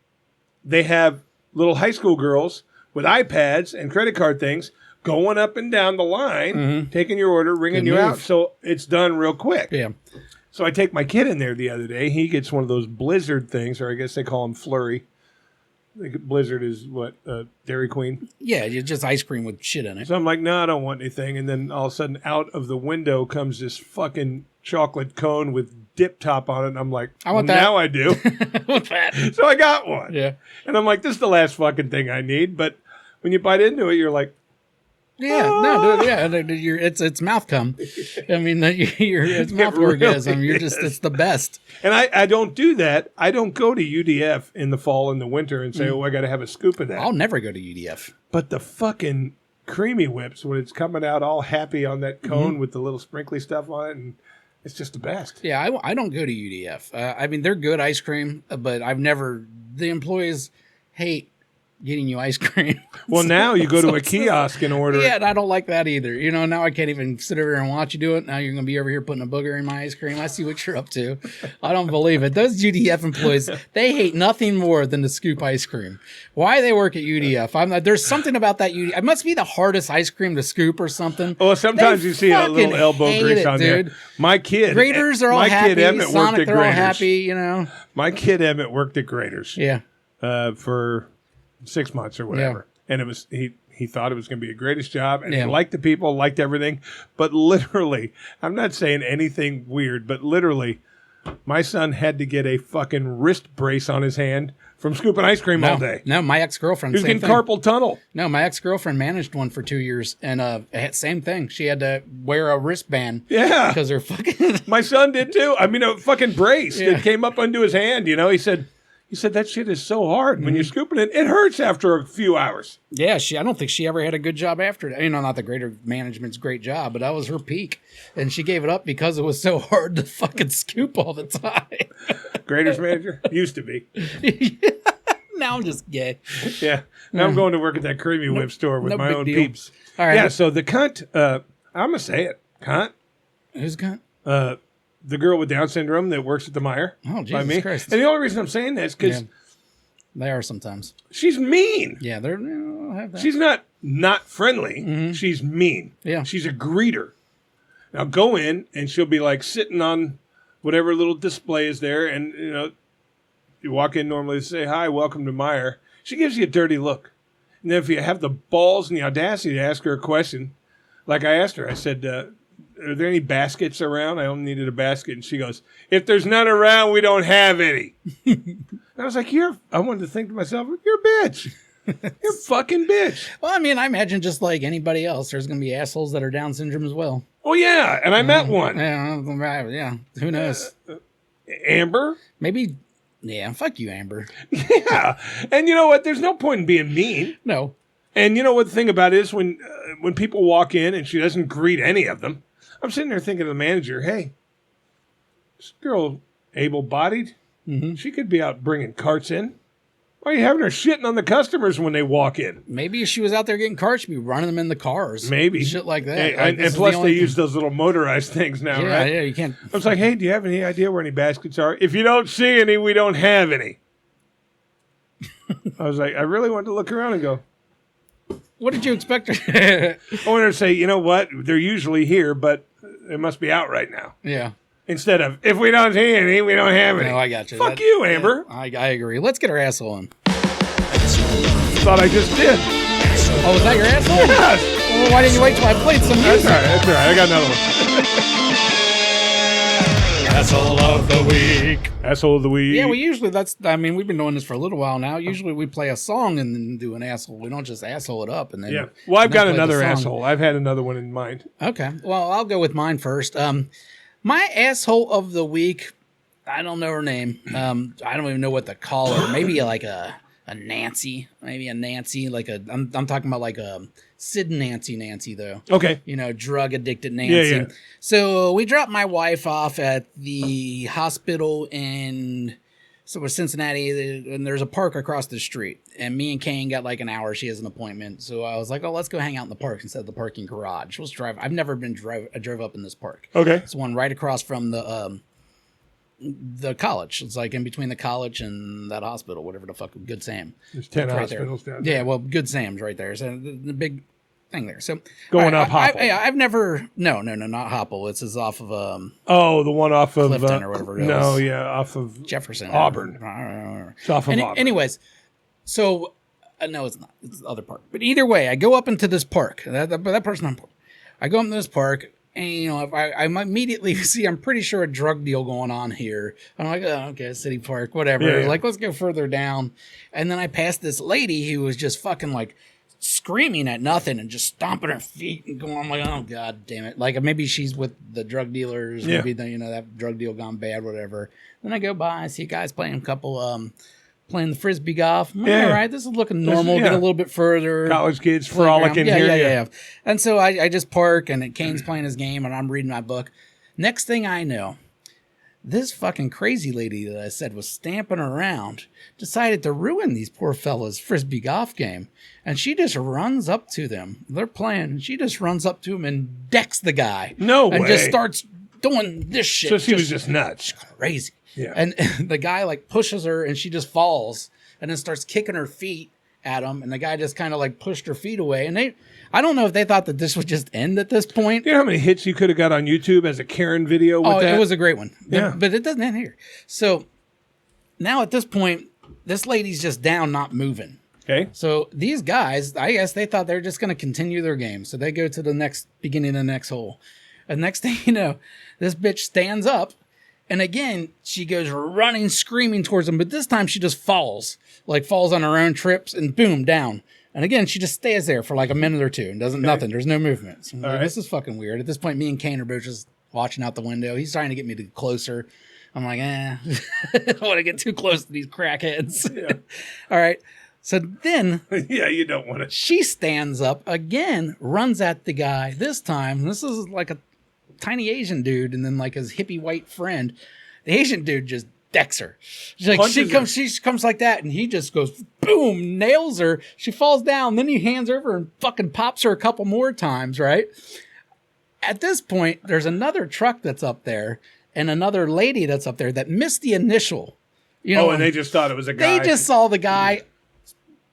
they have little high school girls with iPads and credit card things, going up and down the line, taking your order, ringing you out. So it's done real quick. Yeah. So I take my kid in there the other day. He gets one of those Blizzard things, or I guess they call them Flurry. Blizzard is what, Dairy Queen? Yeah, you just ice cream with shit in it. So I'm like, no, I don't want anything. And then all of a sudden, out of the window comes this fucking chocolate cone with dip top on it. And I'm like, I want that. Now I do. I want that. So I got one. Yeah. And I'm like, this is the last fucking thing I need. But when you bite into it, you're like, yeah, no, dude, yeah, it's mouth cum. I mean, it's mouth orgasm. You're just, it's the best. And I don't do that. I don't go to UDF in the fall and the winter and say, oh, I got to have a scoop of that. I'll never go to UDF. But the fucking Creamy Whips, when it's coming out all happy on that cone with the little sprinkly stuff on it, and it's just the best. Yeah, I don't go to UDF. I mean, they're good ice cream, but the employees hate getting you ice cream. Well, now you go to a kiosk and order. Yeah, and I don't like that either. You know, now I can't even sit over here and watch you do it. Now you're going to be over here putting a booger in my ice cream. I see what you're up to. I don't believe it. Those UDF employees, they hate nothing more than to scoop ice cream. Why they work at UDF? There's something about that UDF. It must be the hardest ice cream to scoop or something. Well, sometimes you see a little elbow grease on there. My kid. Graders are all happy. Kid Emmett Sonic, worked at they're all Graders. happy, you know. My kid Emmett worked at Graders. Yeah. For 6 months or whatever. Yeah. And it was he thought it was going to be the greatest job, and he liked the people, liked everything. But literally, I'm not saying anything weird, but literally, my son had to get a fucking wrist brace on his hand from scooping ice cream all day. No, my ex-girlfriend. He was getting carpal tunnel. No, my ex-girlfriend managed one for 2 years, and same thing. She had to wear a wristband. Yeah, because her fucking. My son did too. I mean, a fucking brace that came up onto his hand. You know, he said that shit is so hard when you're scooping it. It hurts after a few hours. Yeah, I don't think she ever had a good job after that. You know, not the Greater Management's great job, but that was her peak. And she gave it up because it was so hard to fucking scoop all the time. Graders manager? Used to be. Now I'm just gay. Yeah. Now I'm going to work at that Creamy Whip store with my own deal. Peeps. All right. Yeah, so the cunt, I'm going to say it. Cunt. Who's cunt? The girl with Down syndrome that works at the Meijer. Oh, Jesus Christ. And the only reason I'm saying that is because they are sometimes. She's mean. Yeah, they're have that. She's not friendly. Mm-hmm. She's mean. Yeah. She's a greeter. Now go in and she'll be like sitting on whatever little display is there, and you know, you walk in normally to say hi, welcome to Meijer. She gives you a dirty look. And then if you have the balls and the audacity to ask her a question, like I asked her, I said, are there any baskets around? I only needed a basket. And she goes, if there's none around, we don't have any. I was like, I wanted to think to myself, you're a bitch. You're a fucking bitch. Well, I mean, I imagine just like anybody else, there's going to be assholes that are Down syndrome as well. Oh, yeah. And I met one. Yeah. Who knows? Amber? Maybe. Yeah. Fuck you, Amber. Yeah. And you know what? There's no point in being mean. No. And you know what the thing about it is when people walk in and she doesn't greet any of them, I'm sitting there thinking to the manager, hey, this girl able-bodied, she could be out bringing carts in. Why are you having her shitting on the customers when they walk in? Maybe if she was out there getting carts, she'd be running them in the cars. Maybe. Shit like that. Hey, and plus they use those little motorized things now, right? Yeah, you can't. I was like, hey, do you have any idea where any baskets are? If you don't see any, we don't have any. I was like, I really wanted to look around and go, what did you expect? I wanted her to say, you know what? They're usually here, but it must be out right now. Yeah. Instead of, if we don't see any, we don't have any. No, I got you. Fuck you, Amber. Yeah, I agree. Let's get our asshole on. Thought I just did. Oh, was that your asshole? Yes. Well, why didn't you wait till I played some music? That's all right. I got another one. Asshole of the week. Asshole of the week. Yeah, we usually, we've been doing this for a little while now. Usually we play a song and then do an asshole. We don't just asshole it up and then. Yeah. Well, I've got another asshole. I've had another one in mind. Okay. Well, I'll go with mine first. My asshole of the week, I don't know her name. I don't even know what to call her. Maybe like a Nancy. Maybe a Nancy. I'm talking about like a Sid Nancy though. Okay. You know, drug addicted Nancy. Yeah. So we dropped my wife off at the hospital in Cincinnati, and there's a park across the street. And me and Kane got like an hour. She has an appointment. So I was like, oh, let's go hang out in the park instead of the parking garage. Let's drive. I've never been I drove up in this park. Okay. It's one right across from the the college. It's like in between the college and that hospital, whatever the fuck, Good Sam. There's 10 right hospitals down there. Yeah, well, Good Sam's right there. So the big thing there. So going up Hopple. I've never. No, not Hopple. It's off of the one off of Clifton or whatever it is. No, yeah, off of Jefferson, Auburn. It's off of Auburn. Anyways, so no, it's not. It's the other park. But either way, I go up into this park. That person on. I go up into this park. And, you know, I immediately see, I'm pretty sure a drug deal going on here. I'm like, oh, okay, City Park, whatever. Yeah. Like, let's go further down. And then I passed this lady who was just fucking like screaming at nothing and just stomping her feet and going, I'm like, oh, God damn it. Like, maybe she's with the drug dealers. Yeah. Maybe, that drug deal gone bad, whatever. Then I go by, I see guys playing a couple, playing the frisbee golf. I'm like, all right, this is looking normal. Get a little bit further. College kids frolicking here. Yeah. And so I just park, and Kane's playing his game, and I'm reading my book. Next thing I know, this fucking crazy lady that I said was stamping around decided to ruin these poor fellas' frisbee golf game. And she just runs up to them. They're playing, and she just runs up to him and decks the guy. No way. And just starts doing this shit. So she was just nuts. Crazy. Yeah. And the guy like pushes her and she just falls and then starts kicking her feet at him. And the guy just kind of like pushed her feet away. And I don't know if they thought that this would just end at this point. You know how many hits you could have got on YouTube as a Karen video with that? It was a great one. Yeah. But it doesn't end here. So now at this point, this lady's just down, not moving. Okay. So these guys, I guess they thought they were just going to continue their game. So they go to the beginning of the next hole. And next thing you know, this bitch stands up. And again, she goes running, screaming towards him. But this time she just falls on her own trips and boom, down. And again, she just stays there for like a minute or two and doesn't nothing. There's no movement. So like, this is fucking weird. At this point, me and Kane are both just watching out the window. He's trying to get me to closer. I'm like, I don't want to get too close to these crackheads. Yeah. All right. So then, yeah, you don't want to. She stands up again, runs at the guy. This time, this is like a tiny Asian dude, and then like his hippie white friend. The Asian dude just decks her. She's like, she comes like that, and he just goes boom, nails her. She falls down. Then he hands over and fucking pops her a couple more times. Right at this point, there's another truck that's up there and another lady that's up there that missed the initial. You know, and they just thought it was a guy. They just saw the guy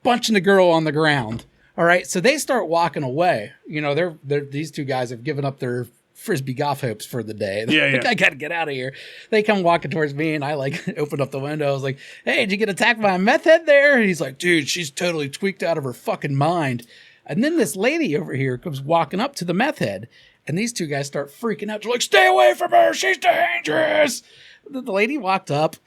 bunching the girl on the ground. All right, so they start walking away. You know, these two guys have given up their frisbee golf hopes for the day. Yeah. I gotta get out of here. They come walking towards me, and I like opened up the window. I was like, "Hey, did you get attacked by a meth head there?" And he's like, "Dude, she's totally tweaked out of her fucking mind." And then this lady over here comes walking up to the meth head, and these two guys start freaking out. They're like, "Stay away from her! She's dangerous!" The lady walked up.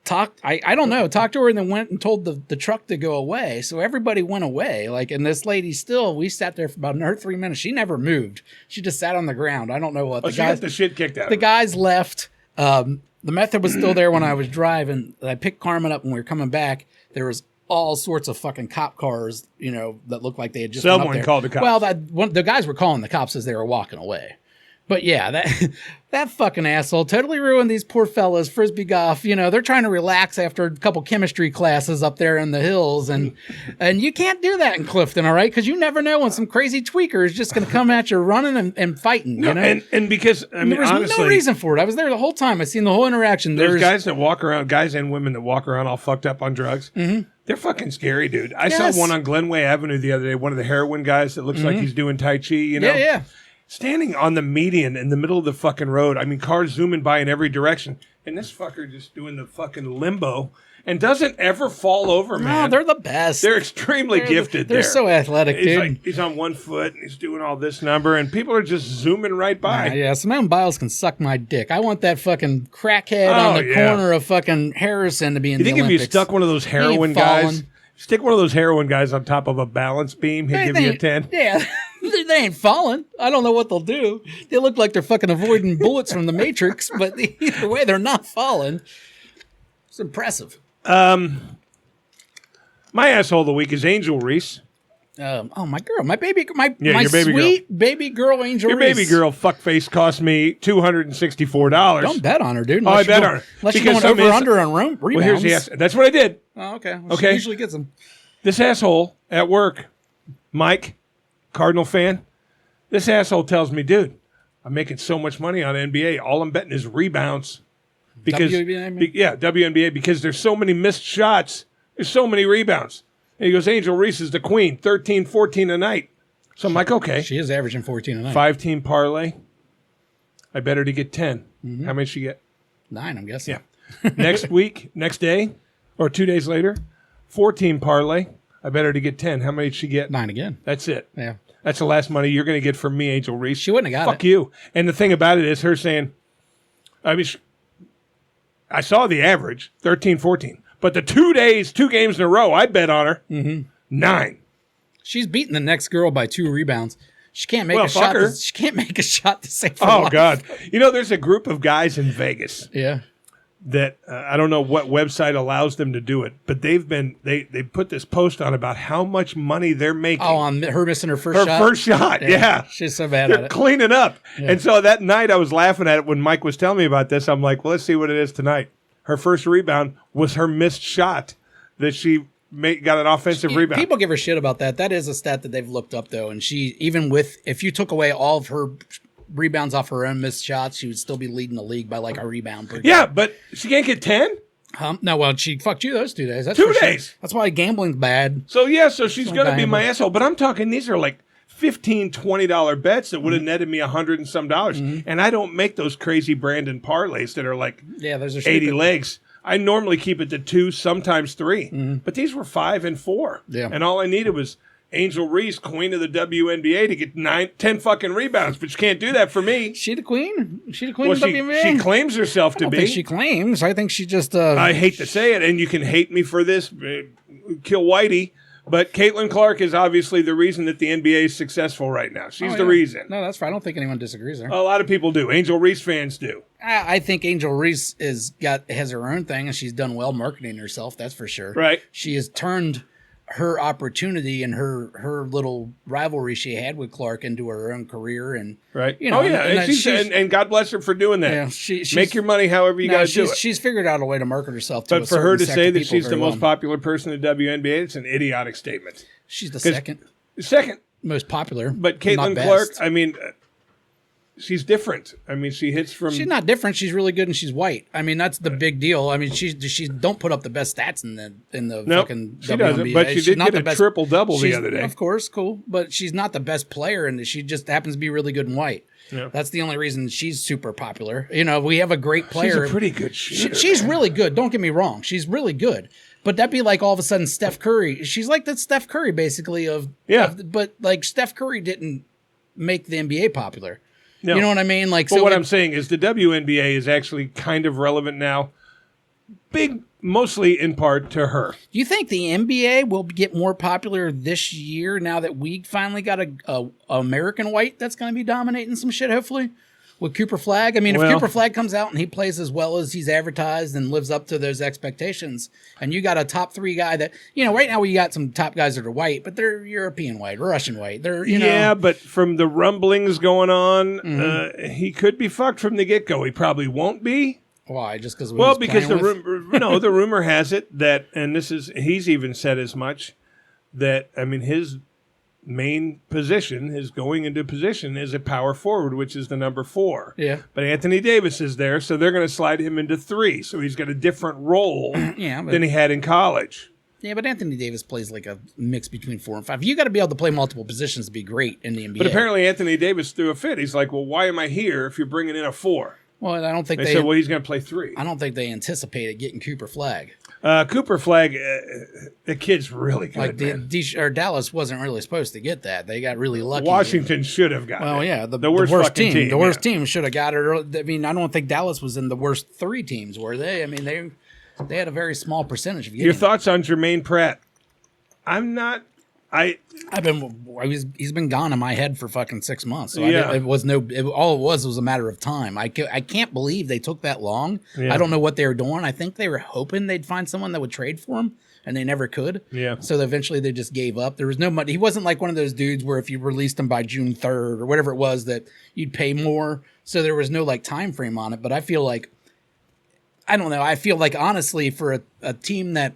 Talked to her, and then went and told the truck to go away. So everybody went away. And this lady we sat there for about another 3 minutes. She never moved. She just sat on the ground. I don't know what. She got the shit kicked out of her. The guys left. The method was still there when I was driving. I picked Carmen up when we were coming back. There was all sorts of fucking cop cars, that looked like they had just someone called the cops. Well, the guys were calling the cops as they were walking away. But yeah, that fucking asshole totally ruined these poor fellas. Frisbee golf, they're trying to relax after a couple chemistry classes up there in the hills, and you can't do that in Clifton, all right? Because you never know when some crazy tweaker is just going to come at you running and fighting. And because there was honestly, no reason for it. I was there the whole time. I seen the whole interaction. There's guys that walk around, guys and women that walk around all fucked up on drugs. Mm-hmm. They're fucking scary, dude. I saw one on Glenway Avenue the other day. One of the heroin guys that looks like he's doing Tai Chi. Yeah. Standing on the median in the middle of the fucking road. I mean, cars zooming by in every direction. And this fucker just doing the fucking limbo and doesn't ever fall over, man. No, they're the best. They're extremely gifted. They're so athletic, dude. He's on one foot and he's doing all this number and people are just zooming right by. Yeah, Simone Biles can suck my dick. I want that fucking crackhead on the corner of fucking Harrison to be in the Olympics. You think if you stuck one of those heroin guys, stick one of those heroin guys on top of a balance beam, he'd give you a 10? Yeah. They ain't falling. I don't know what they'll do. They look like they're fucking avoiding bullets from the Matrix, but either way, they're not falling. It's impressive. My asshole of the week is Angel Reese. My girl, my baby sweet baby girl, Angel Your Reese. baby girl fuckface cost me $264. Don't bet on her, dude. I bet on her. Unless you're going over-under on rebounds. Well, here's the answer. That's what I did. Oh, okay. Well, she usually gets them. This asshole at work, Mike, Cardinal fan, this asshole tells me, dude, I'm making so much money on NBA. All I'm betting is rebounds. Because WNBA, because there's so many missed shots, there's so many rebounds. And he goes, Angel Reese is the queen, 13, 14 a night. So I'm like, okay. She is averaging 14 a night. 5-team parlay. I bet her to get 10. How many she get? 9, I'm guessing. Yeah. Next day, or 2 days later, 4-team parlay. I bet her to get 10. How many did she get? 9 again. That's it. Yeah. That's the last money you're going to get from me, Angel Reese. She wouldn't have got it. Fuck you. And the thing about it is her saying, I saw the average, 13, 14. But the 2 games in a row, I bet on her, 9. She's beating the next girl by 2 rebounds. She can't make a shot. She can't make a shot to save her life. God. There's a group of guys in Vegas. Yeah. That I don't know what website allows them to do it, but they put this post on about how much money they're making. Oh, on her missing her first shot? Her first shot, yeah. She's so bad they're at it. Cleaning up. Yeah. And so that night I was laughing at it when Mike was telling me about this. I'm like, well, let's see what it is tonight. Her first rebound was her missed shot that she got an offensive rebound. People give her shit about that. That is a stat that they've looked up, though. And she, even with, if you took away all of her rebounds off her own missed shots, she would still be leading the league by like a rebound per game. Yeah, but she can't get 10? No, well, she fucked you those 2 days. That's 2 days. Sure. That's why gambling's bad. So she's going to be my asshole. But I'm talking, these are like $15, $20 bets that would have netted me $100 and some dollars. And I don't make those crazy Brandon parlays that are like those are 80 legs. I normally keep it to 2, sometimes 3. But these were 5 and 4. Yeah. And all I needed was Angel Reese, queen of the WNBA, to get 10 fucking rebounds. But she can't do that for me. She the queen? She the queen of the WNBA? She claims herself to be. I think she claims. I think she just... I hate to say it, and you can hate me for this, kill Whitey, but Caitlin Clark is obviously the reason that the NBA is successful right now. She's the reason. No, that's fine. I don't think anyone disagrees there. A lot of people do. Angel Reese fans do. I think Angel Reese has her own thing, and she's done well marketing herself. That's for sure. Right. She has turned her opportunity and her little rivalry she had with Clark into her own career, and right. And God bless her for doing that. Yeah, she's, make your money however you got to do it. She's figured out a way to market herself. But for her to say that she's the most popular person in the WNBA, it's an idiotic statement. She's the second most popular, but Caitlin Clark, she's different. She hits from... She's not different. She's really good, and she's white. That's the big deal. she don't put up the best stats in the fucking she WNBA. Doesn't, but she did get a triple-double the other day. Of course, cool. But she's not the best player, and she just happens to be really good in white. Yeah. That's the only reason she's super popular. We have a great player. She's a pretty good shooter. She's really good. Don't get me wrong. She's really good. But that'd be like all of a sudden Steph Curry. She's like that Steph Curry, basically. But like Steph Curry didn't make the NBA popular. No. You know what I mean? But what I'm saying is the WNBA is actually kind of relevant now, mostly in part to her. Do you think the NBA will get more popular this year now that we finally got a American white that's going to be dominating some shit, hopefully? With Cooper Flagg? If Cooper Flagg comes out and he plays as well as he's advertised and lives up to those expectations, and you got a top 3 guy that, right now we got some top guys that are white, but they're European white, Russian white. They're, Yeah, but from the rumblings going on, he could be fucked from the get-go. He probably won't be. Why? Just because because the rumor has it that, and he's even said as much, that, his main position, his going into position, is a power forward, which is the number 4. Yeah. But Anthony Davis is there, so they're going to slide him into 3. So he's got a different role than he had in college. Yeah, but Anthony Davis plays like a mix between 4 and 5. You got to be able to play multiple positions to be great in the NBA. But apparently Anthony Davis threw a fit. He's like, well, why am I here if you're bringing in a 4? Well, I don't think they said, well, he's going to play 3. I don't think they anticipated getting Cooper Flagg. Cooper Flagg, the kid's really good. Like Dallas wasn't really supposed to get that. They got really lucky. Washington should have gotten it. Well, yeah, the worst team. The worst team should have got it. I don't think Dallas was in the worst 3 teams, were they? They had a very small percentage of getting Your thoughts on Germaine Pratt? He's been gone in my head for fucking 6 months. So all it was a matter of time. I can't believe they took that long. Yeah. I don't know what they were doing. I think they were hoping they'd find someone that would trade for him, and they never could. Yeah. So eventually they just gave up. There was no money. He wasn't like one of those dudes where if you released him by June 3rd or whatever it was that you'd pay more. So there was no time frame on it. But I feel like, I don't know. I feel like honestly for a team that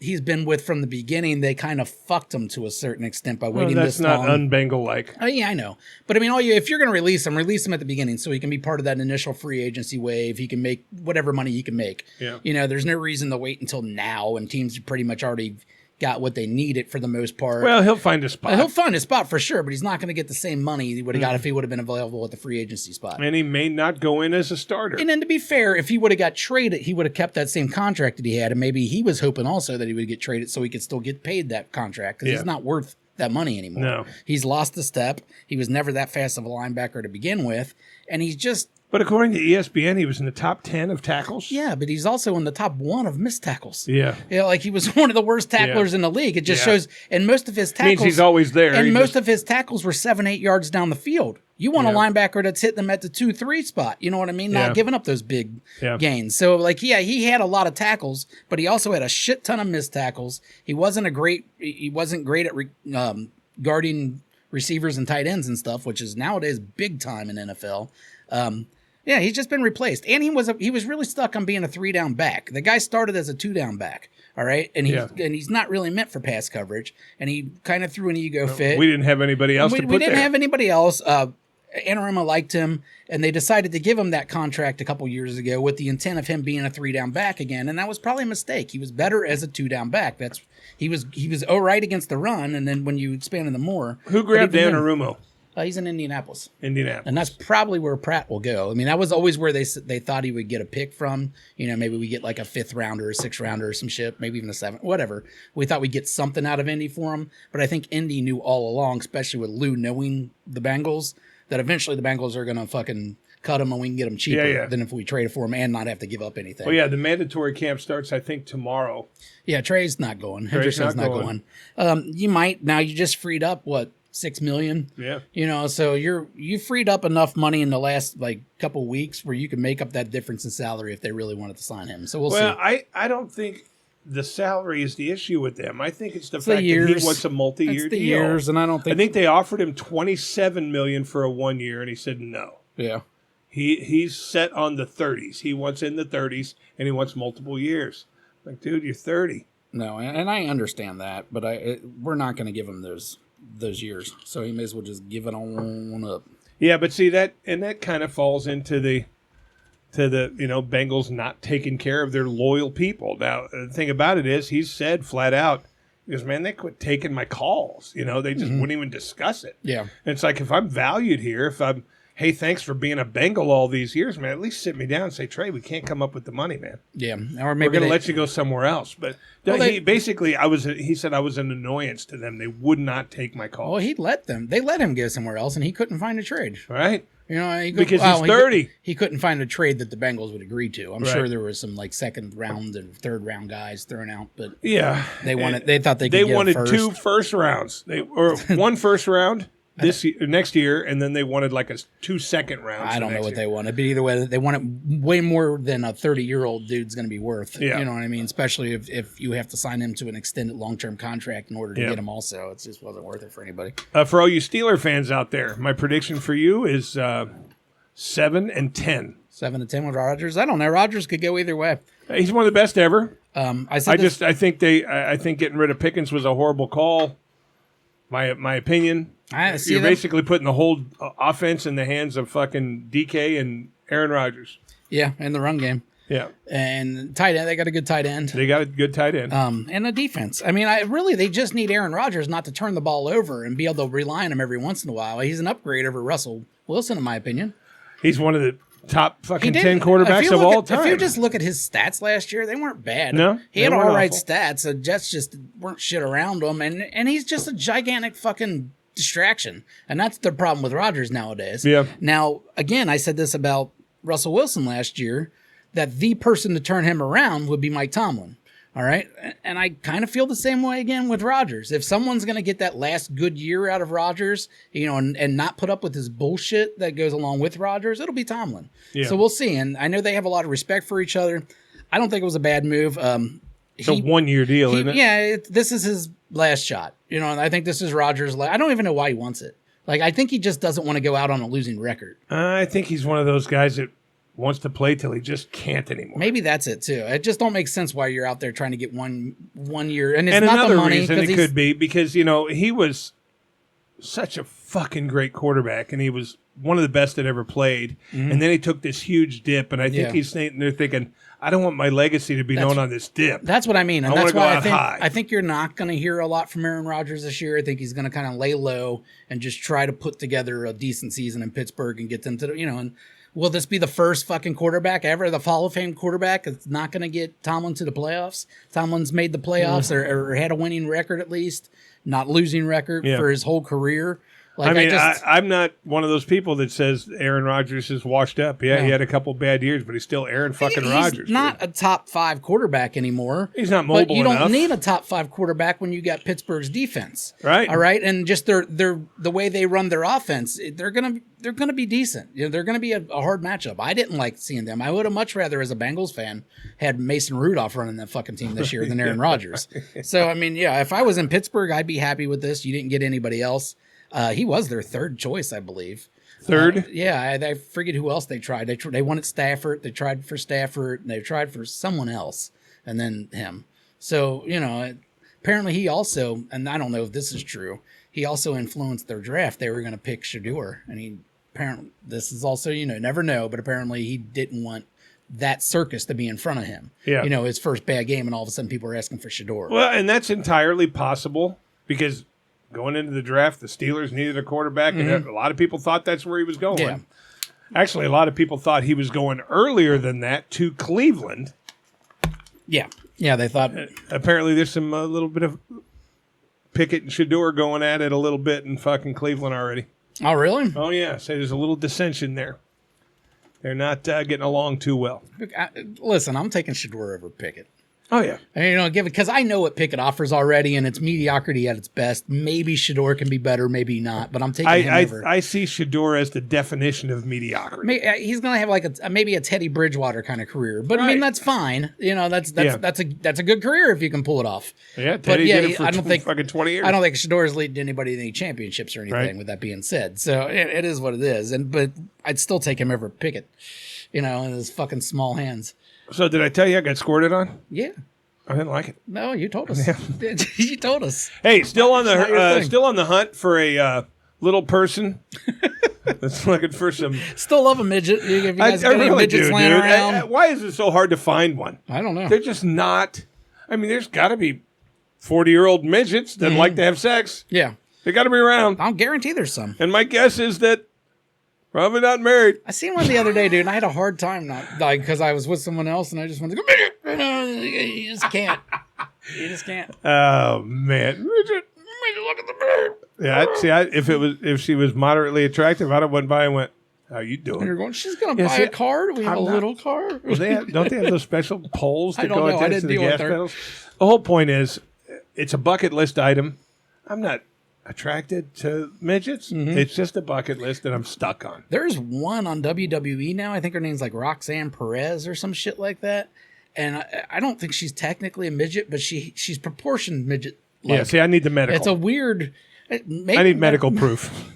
he's been with from the beginning, they kind of fucked him to a certain extent by waiting that's this long. not un-Bengal-like. Oh, yeah, I know. But I mean, if you're going to release him at the beginning so he can be part of that initial free agency wave. He can make whatever money he can make. Yeah. You know, there's no reason to wait until now, and teams pretty much already got what they needed for the most part. Well, he'll find a spot. He'll find a spot for sure, but he's not going to get the same money he would have got if he would have been available at the free agency spot. And he may not go in as a starter. And then to be fair, if he would have got traded, he would have kept that same contract that he had, and maybe he was hoping also that he would get traded so he could still get paid that contract because he's not worth that money anymore. No. He's lost a step. He was never that fast of a linebacker to begin with, and he's just... But according to ESPN, he was in the top 10 of tackles. Yeah, but he's also in the top 1 of missed tackles. Yeah. Like he was one of the worst tacklers in the league. It just shows, and most of his tackles... means he's always there. And most of his tackles were 7-8 yards down the field. You want a linebacker that's hitting them at the 2-3 spot. You know what I mean? Not giving up those big gains. So, like, he had a lot of tackles, but he also had a shit ton of missed tackles. He wasn't great at guarding receivers and tight ends and stuff, which is nowadays big time in NFL. Yeah, he's just been replaced, and he was really stuck on being a 3-down back. The guy started as a 2-down back, all right, and he's not really meant for pass coverage, and he kind of threw an ego fit. We didn't have anybody else to put there. We didn't have anybody else. Anarema liked him, and they decided to give him that contract a couple years ago with the intent of him being a 3-down back again, and that was probably a mistake. He was better as a 2-down back. He was all right against the run, and then when you expanded them more, who grabbed Anarumo? He's in Indianapolis. Indianapolis. And that's probably where Pratt will go. I mean, that was always where they thought he would get a pick from. You know, maybe we get like a 5th rounder, a 6th rounder or some shit, maybe even a 7th, whatever. We thought we'd get something out of Indy for him. But I think Indy knew all along, especially with Lou knowing the Bengals, that eventually the Bengals are going to fucking cut him and we can get him cheaper than if we traded for him and not have to give up anything. Oh, yeah, the mandatory camp starts, I think, tomorrow. Yeah, Trey's not going. Hendrickson's not going. You might. Now you just freed up, $6 million. Yeah. You know, so you freed up enough money in the last couple weeks where you can make up that difference in salary if they really wanted to sign him. So we'll see. Well, I don't think the salary is the issue with them. I think it's the fact that he wants a multi-year deal. Years, and I think they offered him $27 million for a 1 year, and he said no. Yeah. He's set on the 30s. He wants in the 30s, and he wants multiple years. Like, dude, you're 30. No, and I understand that, but we're not going to give him those years. So he may as well just give it on up. Yeah, but see that kind of falls into the Bengals not taking care of their loyal people. Now, the thing about it is he's said flat out, he goes, man, they quit taking my calls. You know, they just wouldn't even discuss it. Yeah. And it's like, if I'm valued here, if I'm, hey, thanks for being a Bengal all these years, man, at least sit me down and say, Trey, we can't come up with the money, man. Yeah. Or maybe we're going to let you go somewhere else. But he said I was an annoyance to them. They would not take my calls. Well, they let him go somewhere else, and he couldn't find a trade. Right. You know, because he's 30. He couldn't find a trade that the Bengals would agree to. I'm sure there was some 2nd round and 3rd round guys thrown out, but they wanted. They thought they wanted first. 2 first rounds. Or 1 first round next year, and then they wanted 2 second rounds. I don't know what they wanted, but either way, they wanted way more than a 30-year-old dude's going to be worth. Yeah. You know what I mean? Especially if you have to sign him to an extended long-term contract in order to get him. Also, it just wasn't worth it for anybody. For all you Steeler fans out there, my prediction for you is 7-10. 7-10 with Rodgers. I don't know. Rodgers could go either way. He's one of the best ever. I think getting rid of Pickens was a horrible call. My opinion. You're basically putting the whole offense in the hands of fucking DK and Aaron Rodgers. Yeah, in the run game. Yeah. And tight end, they got a good tight end. And the defense. I mean, they just need Aaron Rodgers not to turn the ball over and be able to rely on him every once in a while. He's an upgrade over Russell Wilson, in my opinion. He's one of the top fucking 10 quarterbacks of all time. If you just look at his stats last year, they weren't bad. No, he had all right stats. The Jets just weren't shit around him, and he's just a gigantic fucking distraction. And that's the problem with Rodgers nowadays. Yeah. Now, again, I said this about Russell Wilson last year, that the person to turn him around would be Mike Tomlin. All right. And I kind of feel the same way again with Rodgers. If someone's going to get that last good year out of Rodgers, and not put up with his bullshit that goes along with Rodgers, it'll be Tomlin. Yeah. So we'll see. And I know they have a lot of respect for each other. I don't think it was a bad move. It's a 1 year deal, isn't it? Yeah. This is his last shot. And I think this is Rodgers' I don't even know why he wants it. I think he just doesn't want to go out on a losing record. I think he's one of those guys that wants to play till he just can't anymore. Maybe that's it too. It just don't make sense why you're out there trying to get one year. And it's and not another the money, reason it could be because, he was such a fucking great quarterback and he was one of the best that ever played. And then he took this huge dip. And I think he's sitting there thinking, I don't want my legacy to be known on this dip. That's what I mean. And that's go why out high. I think you're not going to hear a lot from Aaron Rodgers this year. I think he's going to kind of lay low and just try to put together a decent season in Pittsburgh and get them to, and will this be the first fucking quarterback ever, the Hall of Fame quarterback that's not going to get Tomlin to the playoffs? Tomlin's made the playoffs or had a winning record at least, not losing record for his whole career. Like, I'm not one of those people that says Aaron Rodgers is washed up. Yeah, he had a couple bad years, but he's still Aaron fucking Rodgers. He's not a top 5 quarterback anymore. He's not mobile enough. But you don't need a top 5 quarterback when you got Pittsburgh's defense. Right. All right. And just the way they run their offense, they're gonna be decent. They're gonna be a hard matchup. I didn't like seeing them. I would have much rather, as a Bengals fan, had Mason Rudolph running that fucking team this year than Aaron Rodgers. So I mean, if I was in Pittsburgh, I'd be happy with this. You didn't get anybody else. He was their 3rd choice, I believe. 3rd? I forget who else they tried. They wanted Stafford. They tried for Stafford. And they tried for someone else, and then him. So, apparently he also, and I don't know if this is true, he also influenced their draft. They were going to pick Shador, and apparently, this is also, never know, but apparently he didn't want that circus to be in front of him. Yeah. His first bad game, and all of a sudden people are asking for Shador. Well, and that's entirely possible because going into the draft, the Steelers needed a quarterback, and a lot of people thought that's where he was going. Yeah. Actually, a lot of people thought he was going earlier than that to Cleveland. Yeah. Yeah, they thought. Apparently, there's some little bit of Pickett and Shador going at it a little bit in fucking Cleveland already. Oh, really? Oh, yeah. So there's a little dissension there. They're not getting along too well. Listen, I'm taking Shador over Pickett. Oh, yeah. And, because I know what Pickett offers already, and it's mediocrity at its best. Maybe Shador can be better, maybe not, but I'm taking him over. I see Shador as the definition of mediocrity. He's going to have maybe a Teddy Bridgewater kind of career, but I mean, that's fine. That's a good career if you can pull it off. Yeah, Teddy did it for I don't think fucking 20 years. I don't think Shador's leading anybody to any championships or anything, right. With that being said. So it is what it is. But I'd still take him over Pickett, in his fucking small hands. So did I tell you I got squirted on? Yeah. I didn't like it. No, you told us. You told us. Hey, still on the hunt for a little person that's looking for some. Still love a midget. If you guys got any really midgets do, laying dude. around. Why is it so hard to find one? I don't know. They're just not. I mean, there's got to be 40-year-old midgets that like to have sex. Yeah, they got to be around. I'll guarantee there's some. And my guess is that probably not married. I seen one the other day, dude, and I had a hard time because I was with someone else, and I just wanted to go. You just can't. You just can't. Oh man, midget, look at the bird. Yeah, if she was moderately attractive, I'd have went by and went, "How you doing?" And you're going. She's gonna buy a car. Do we have little car? Don't they have those special poles that go attached to the gas pedals? The whole point is, it's a bucket list item. I'm not attracted to midgets. Mm-hmm. It's just a bucket list that I'm stuck on. There's one on WWE now. I think her name's like Roxanne Perez or some shit like that. And I don't think she's technically a midget, but she's proportioned midget. Yeah, see, I need the medical. It's a weird. I need medical proof.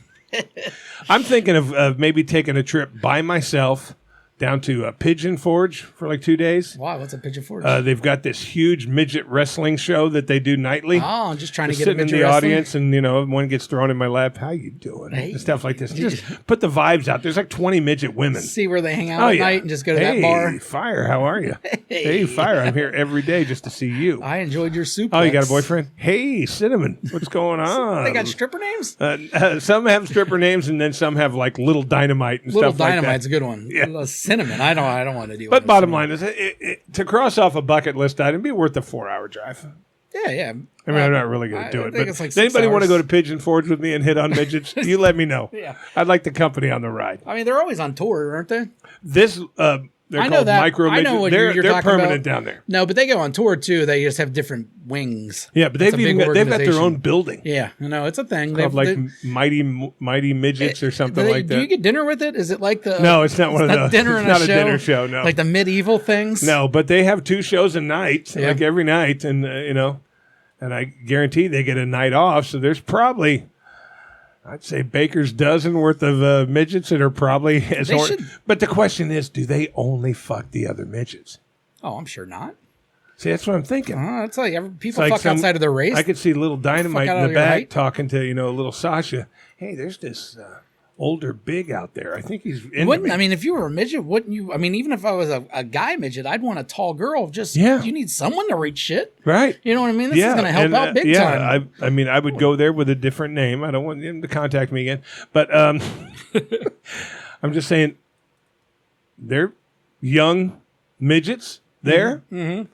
I'm thinking of maybe taking a trip by myself down to Pigeon Forge for like 2 days. Why? What's a Pigeon Forge? They've got this huge midget wrestling show that they do nightly. Oh, I'm just trying to get sitting a midget in the wrestling? audience, and one gets thrown in my lap. How you doing? Hey. And stuff like this. Just put the vibes out. There's like 20 midget women. See where they hang out at night and just go to that bar. Hey, Fire, how are you? Hey, Fire, I'm here every day just to see you. I enjoyed your suplex. Oh, you got a boyfriend? Hey, Cinnamon, what's going on? They got stripper names? Some have stripper names, and then some have like Little Dynamite and Little stuff like that. Dynamite's a good one. Yeah. Cinnamon, I don't want to deal with But it. bottom line is, to cross off a bucket list item, it'd be worth a 4-hour drive. Yeah. I mean, I'm not really going to do it. But it's like does anybody 6 want to hours. go to Pigeon Forge with me and hit on midgets? You let me know. Yeah. I'd like the company on the ride. I mean, they're always on tour, aren't they? This, they're I know called that. micro I midgets. know what They're you're talking permanent about. down there. No, but they go on tour too. They just have different wings. Yeah, but It's they've a big got their own organization. building. Yeah, it's a thing. Called like mighty midgets or something like that. Do you get dinner with it? Is it like the? No, it's not one of those. Dinner it's and not a show? dinner show. No, Like the medieval things. no, but they have 2 shows a night, like every night, and and I guarantee they get a night off. So there's probably I'd say baker's dozen worth of midgets that are probably as horny. But the question is, do they only fuck the other midgets? Oh, I'm sure not. See, that's what I'm thinking. That's like people fuck outside of their race. I could see little Dynamite in the back talking to, little Sasha. Hey, there's this older big out there. I think he's into me. I mean, if you were a midget, wouldn't you? I mean, even if I was a guy midget, I'd want a tall girl. You need someone to read shit. Right. You know what I mean? This is going to help out big time. I mean, I would go there with a different name. I don't want him to contact me again. But I'm just saying, they're young midgets there. Mm-hmm.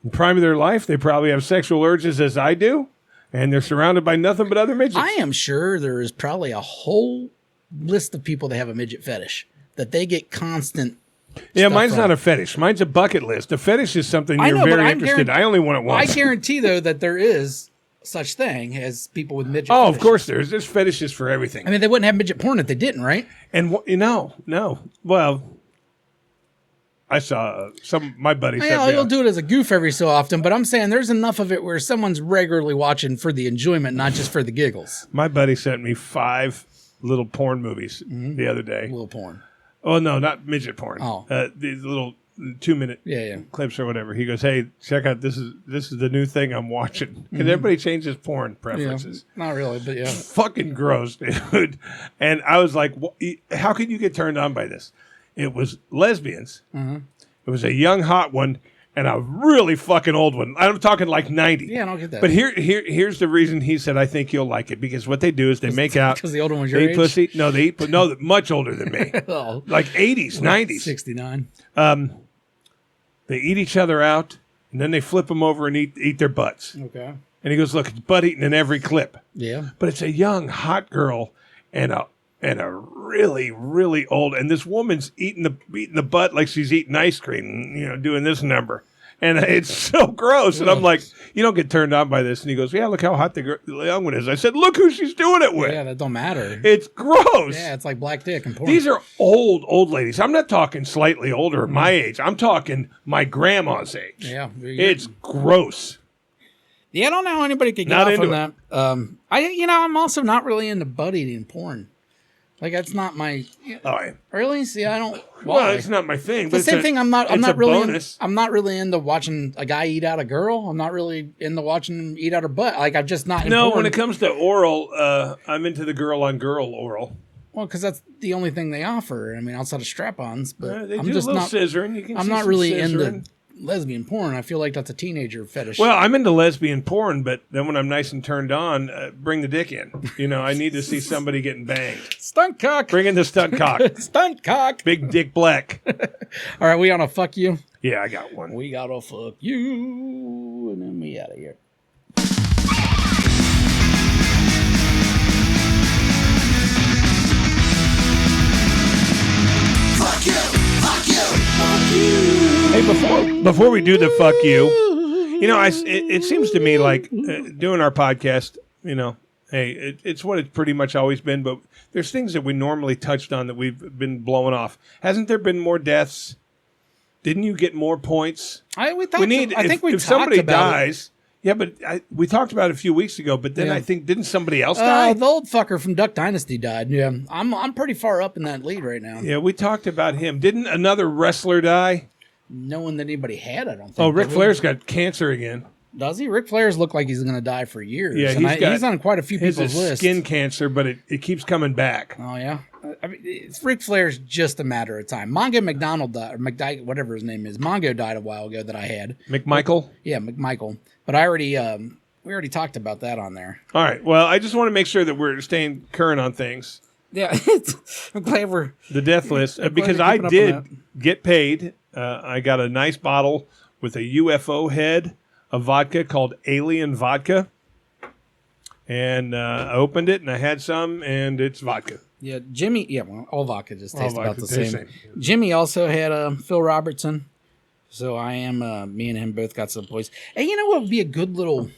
In the prime of their life, they probably have sexual urges as I do. And they're surrounded by nothing but other midgets. I am sure there is probably a whole list of people that have a midget fetish that they get constant. Yeah, mine's not a fetish. Mine's a bucket list. A fetish is something you're very interested in. I only want it once. I guarantee, though, that there is such thing as people with midget fetish. Of course there is. There's fetishes for everything. I mean, they wouldn't have midget porn if they didn't, right? And, no. Well, I saw my buddy said you'll do it as a goof every so often, but I'm saying there's enough of it where someone's regularly watching for the enjoyment, not just for the giggles. My buddy sent me 5 little porn movies the other day. Little porn. Oh, no, not midget porn. Oh. These little 2-minute clips or whatever. He goes, hey, check out, this is the new thing I'm watching. Because everybody changes porn preferences. Yeah, not really, but yeah. Fucking gross, dude. And I was like, how can you get turned on by this? It was lesbians. Mm-hmm. It was a young, hot one and a really fucking old one. I'm talking like 90. Yeah, I don't get that. But here's the reason he said, I think you'll like it. Because what they do is they make out. Because the older one's your age? Pussy? No, they eat much older than me. Like 80s, 90s. 69. They eat each other out, and then they flip them over and eat their butts. Okay. And he goes, look, it's butt eating in every clip. Yeah. But it's a young, hot girl and a really, really old, and this woman's eating the butt like she's eating ice cream, doing this number. And it's so gross. And I'm like, you don't get turned on by this. And he goes, yeah, look how hot the young one is. I said, look who she's doing it with. Yeah, that don't matter. It's gross. Yeah, it's like black dick and porn. These are old ladies. I'm not talking slightly older, my age. I'm talking my grandma's age. Yeah. It's gross. Yeah, I don't know how anybody could get off on that. I'm also not really into butt eating porn. Like that's not my. Really? See, I don't. Why? Well, it's not my thing. It's the same thing. I'm not really into watching a guy eat out a girl. I'm not really into watching him eat out her butt. Like I'm just not. No, when it comes to oral, I'm into the girl on girl oral. Well, because that's the only thing they offer. I mean, outside of strap-ons, but they do a little scissoring. You can. I'm not really into lesbian porn. I feel like that's a teenager fetish. Well, I'm into lesbian porn, but then when I'm nice and turned on, bring the dick in. I need to see somebody getting banged. Stunt cock. Bring in the stunt cock. Stunt cock. Big Dick Black. All right, we on a fuck you? Yeah, I got one. We got a fuck you, and then we out of here. Fuck you. Fuck you. Fuck you. Hey, before we do the fuck you, it seems to me like doing our podcast, hey, it's what it's pretty much always been, but there's things that we normally touched on that we've been blowing off. Hasn't there been more deaths? Didn't you get more points? I think if somebody dies. Yeah, but we talked about it a few weeks ago, but then I think, didn't somebody else die? The old fucker from Duck Dynasty died. Yeah, I'm pretty far up in that lead right now. Yeah, we talked about him. Didn't another wrestler die? No one that anybody had, I don't think. Oh, Ric Flair's got cancer again. Does he? Ric Flair's look like he's going to die for years. Yeah, he's on quite a few people's list. Skin cancer, but it keeps coming back. Oh, yeah? I mean, Ric Flair's just a matter of time. Mongo McDonald died, or whatever his name is. Mongo died a while ago that I had. McMichael? Yeah, McMichael. But we already talked about that on there. All right. Well, I just want to make sure that we're staying current on things. Yeah, I'm glad we're... The death list, because I did get paid. I got a nice bottle with a UFO head of vodka called Alien Vodka. And I opened it, and I had some, and it's vodka. Yeah, Jimmy... Yeah, all vodka just tastes about the same. Jimmy also had Phil Robertson. So I am... me and him both got some points. And you know what would be a good little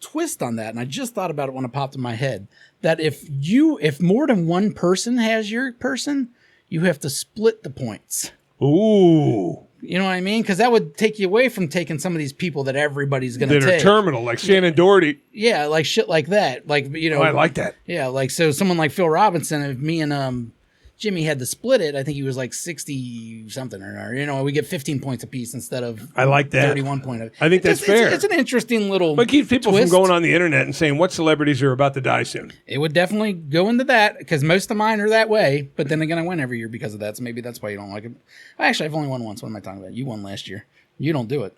twist on that? And I just thought about it when it popped in my head. That if more than one person has your person, you have to split the points. Ooh. You know what I mean? Because that would take you away from taking some of these people that everybody's going to take. That are terminal, like Shannon Doherty. Yeah, like shit like that. Like, you know. Oh, I like that. Yeah, like, so someone like Phil Robinson, if me and Jimmy had to split it, I think he was like 60-something. Or, you know, we get 15 points apiece instead of I like that. 31 point. I think that's fair. It's an interesting little But keeps people twist. from going on the internet and saying what celebrities are about to die soon. It would definitely go into that, because most of mine are that way. But then again, I win every year because of that, so maybe that's why you don't like it. Actually, I've only won once. What am I talking about? You won last year. You don't do it.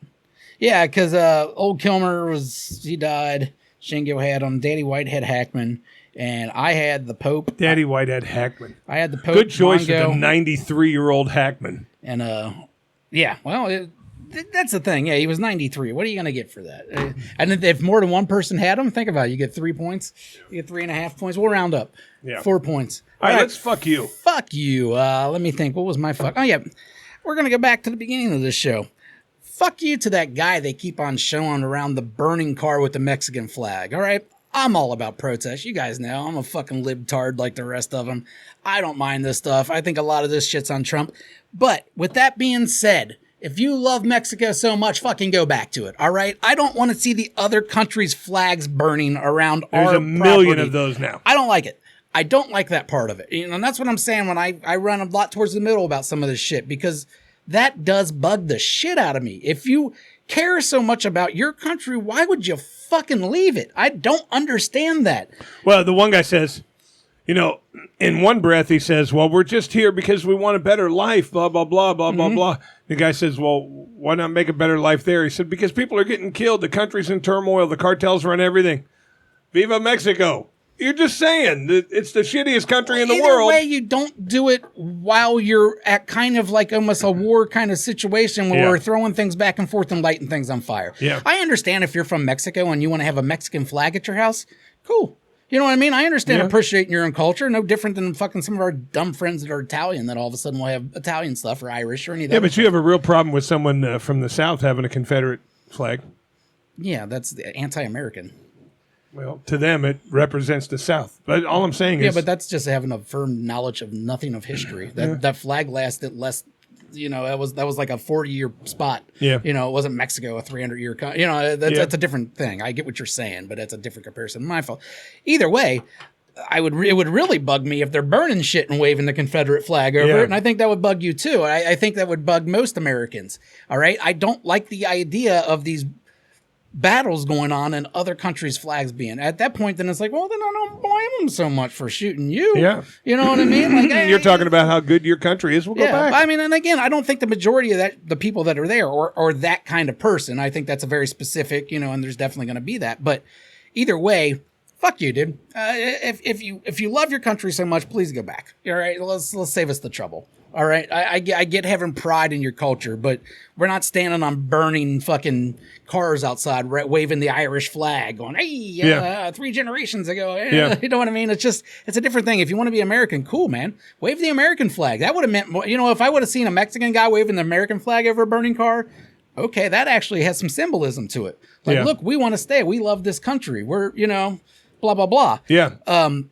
Yeah, because old Kilmer he died. Shingo had him. Daddy White had Hackman. And I had the Pope. Daddy Whitehead Hackman. I had the Pope. Good choice Mongo, with the 93-year-old Hackman. And yeah, well, that's the thing. Yeah, he was 93. What are you going to get for that? And if more than one person had him, think about it. You get 3 points. You get 3.5 points. We'll round up. Yeah. 4 points. All right, let's fuck you. Fuck you. Let me think. What was my fuck? Oh, yeah. We're going to go back to the beginning of this show. Fuck you to that guy they keep on showing around the burning car with the Mexican flag. All right? I'm all about protest. You guys know I'm a fucking libtard like the rest of them. I don't mind this stuff. I think a lot of this shit's on Trump. But with that being said, if you love Mexico so much, fucking go back to it. All right? I don't want to see the other country's flags burning around our There's a million property. of those now. I don't like it. I don't like that part of it. You know, and that's what I'm saying when I run a lot towards the middle about some of this shit, because that does bug the shit out of me. If you care so much about your country, why would you fucking leave it? I don't understand that. Well, the one guy says, you know, in one breath he says, well, we're just here because we want a better life, blah, blah, blah, blah, blah, blah. The guy says, well, why not make a better life there? He said, because people are getting killed. The country's in turmoil. The cartels run everything. Viva Mexico. You're just saying that it's the shittiest country in the world. Either way, you don't do it while you're at kind of like almost a war kind of situation where we're throwing things back and forth and lighting things on fire. Yeah. I understand if you're from Mexico and you want to have a Mexican flag at your house. Cool. You know what I mean? I understand appreciating your own culture. No different than fucking some of our dumb friends that are Italian that all of a sudden will have Italian stuff or Irish or any of that. Yeah, but you have a real problem with someone from the South having a Confederate flag. Yeah, that's anti-American. Well, to them, it represents the South. But all I'm saying is... Yeah, but that's just having a firm knowledge of nothing of history. That flag lasted less... You know, that was like a 40-year spot. Yeah. You know, it wasn't Mexico, a 300-year... You know, that's a different thing. I get what you're saying, but that's a different comparison. My fault. Either way, it would really bug me if they're burning shit and waving the Confederate flag over it, and I think that would bug you too. I think that would bug most Americans, all right? I don't like the idea of these battles going on and other countries' flags being at that point. Then it's like, well, then I don't blame them so much for shooting you. Yeah, you know what I mean. Like, you're talking about how good your country is. We'll go back. I mean, and again, I don't think the majority of the people that are there or that kind of person. I think that's a very specific, you know, and there's definitely going to be that. But either way, fuck you, dude. If you love your country so much, please go back. All right, let's save us the trouble. All right, I get having pride in your culture, but we're not standing on burning fucking cars outside, waving the Irish flag, going, hey, 3 generations ago. You know what I mean? It's a different thing. If you want to be American, cool, man. Wave the American flag. That would have meant more. You know, if I would have seen a Mexican guy waving the American flag over a burning car, okay, that actually has some symbolism to it. Like, look, we want to stay. We love this country. We're, you know, blah, blah, blah. Yeah.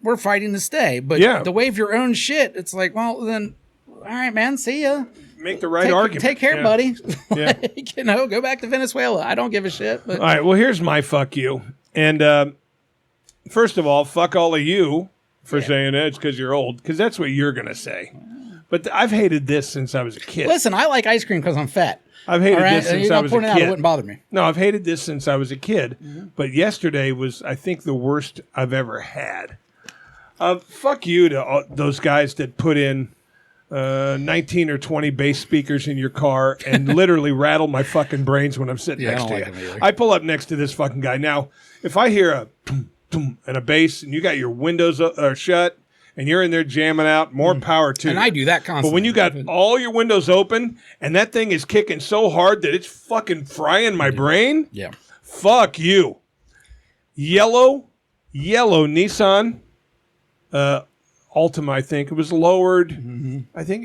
We're fighting to stay. But to wave your own shit, it's like, well, then... All right, man. See ya. Make the right argument. Take care, buddy. Like, you know, go back to Venezuela. I don't give a shit. But. All right. Well, here's my fuck you. And first of all, fuck all of you for saying that. It's because you're old. Because that's what you're going to say. But I've hated this since I was a kid. Listen, I like ice cream because I'm fat. I've hated this since I was a kid. It wouldn't bother me. No, I've hated this since I was a kid. Mm-hmm. But yesterday was, I think, the worst I've ever had. Fuck you to those guys that put in 19 or 20 bass speakers in your car and literally rattle my fucking brains when I'm sitting next to you. I pull up next to this fucking guy. Now, if I hear a tum, tum, and a bass and you got your windows shut and you're in there jamming out, more power to you. And I do that constantly. But when you got all your windows open and that thing is kicking so hard that it's fucking frying my brain, fuck you. Yellow Nissan, Altima, I think it was lowered. Mm-hmm. I think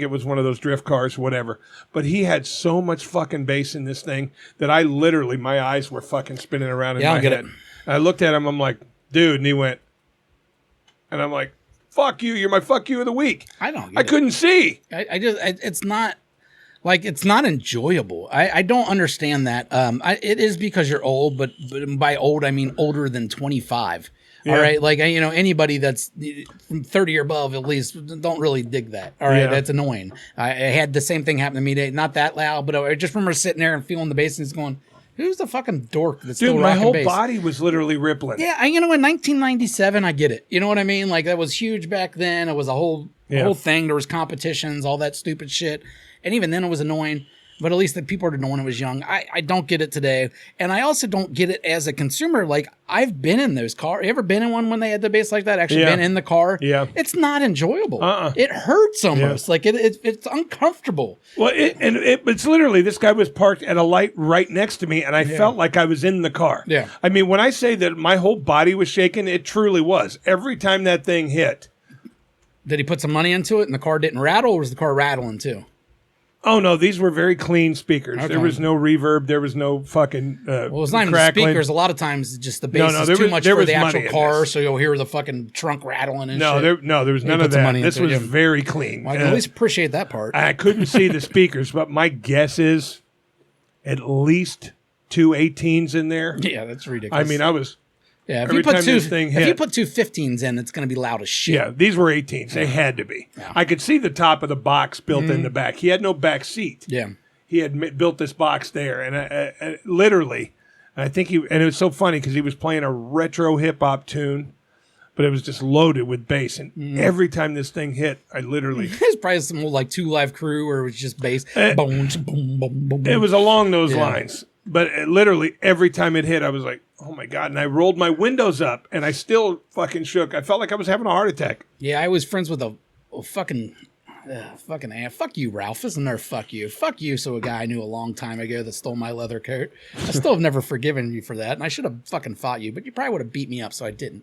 it was one of those drift cars, whatever. But he had so much fucking bass in this thing that I literally, my eyes were fucking spinning around in my head. And I looked at him. I'm like, dude, and he went, and I'm like, fuck you. You're my fuck you of the week. I couldn't see. It's not. Like, it's not enjoyable. I don't understand that. It is because you're old, but by old, I mean older than 25. Yeah. All right. Like, anybody that's from 30 or above, at least, don't really dig that. All right. Yeah. That's annoying. I had the same thing happen to me today. Not that loud, but I just remember sitting there and feeling the bass and it's going, who's the fucking dork that's still rocking bass? Dude, my whole body was literally rippling. Yeah. In 1997, I get it. You know what I mean? Like, that was huge back then. It was a whole thing. There was competitions, all that stupid shit. And even then it was annoying. But at least the people are knowing it was young. I don't get it today. And I also don't get it as a consumer. Like, I've been in those cars. You ever been in one when they had the bass like that? Actually been in the car? Yeah. It's not enjoyable. It hurts almost. Yeah. Like, it's uncomfortable. Well, it's literally, this guy was parked at a light right next to me, and I felt like I was in the car. Yeah. I mean, when I say that my whole body was shaking, it truly was. Every time that thing hit. Did he put some money into it and the car didn't rattle, or was the car rattling too? Oh, no, these were very clean speakers. Okay. There was no reverb. There was no fucking well, it's not even the speakers. A lot of times, just the bass is too much for the actual car, so you'll hear the fucking trunk rattling and shit. There was none of that. This was very clean. Well, I can at least appreciate that part. I couldn't see the speakers, but my guess is at least 2 18s in there. Yeah, that's ridiculous. I mean, I was... Yeah, if you put two 15s in, it's going to be loud as shit. Yeah, these were 18s. They had to be. Yeah. I could see the top of the box built in the back. He had no back seat. Yeah. He had built this box there, and I literally, I think and it was so funny because he was playing a retro hip hop tune, but it was just loaded with bass, and every time this thing hit, I literally. It was probably some old 2 Live Crew, where it was just bass. Boom, boom, boom, boom. It was along those lines. But literally every time it hit, I was like, oh, my God. And I rolled my windows up, and I still fucking shook. I felt like I was having a heart attack. Yeah, I was friends with a fucking ass. Fuck you, Ralph. Isn't there fuck you? Fuck you, so a guy I knew a long time ago that stole my leather coat. I still have never forgiven you for that, and I should have fucking fought you, but you probably would have beat me up, so I didn't.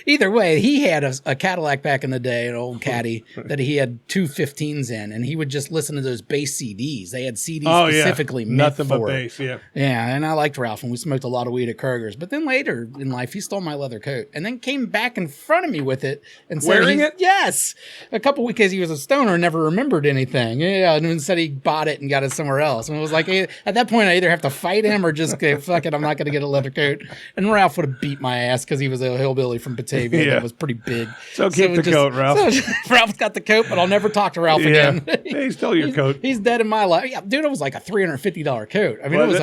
Either way, he had a Cadillac back in the day, an old Caddy, that he had 2 15s in, and he would just listen to those bass CDs. They had CDs specifically meant nothing for but bass, yeah. Yeah, and I liked Ralph, and we smoked a lot of weed at Kroger's. But then later in life, he stole my leather coat, and then came back in front of me with it and said, wearing it? Yes, a couple weeks, because he was a stoner and never remembered anything. Yeah, and then said he bought it and got it somewhere else. And it was like, at that point, I either have to fight him or just go, fuck it, I'm not going to get a leather coat. And Ralph would have beat my ass because he was a hillbilly from Batavia. That was pretty big. So keep the coat, Ralph. Ralph's got the coat, but I'll never talk to Ralph again. He stole your coat. He's dead in my life. Yeah, dude, it was like a $350 coat. I mean, was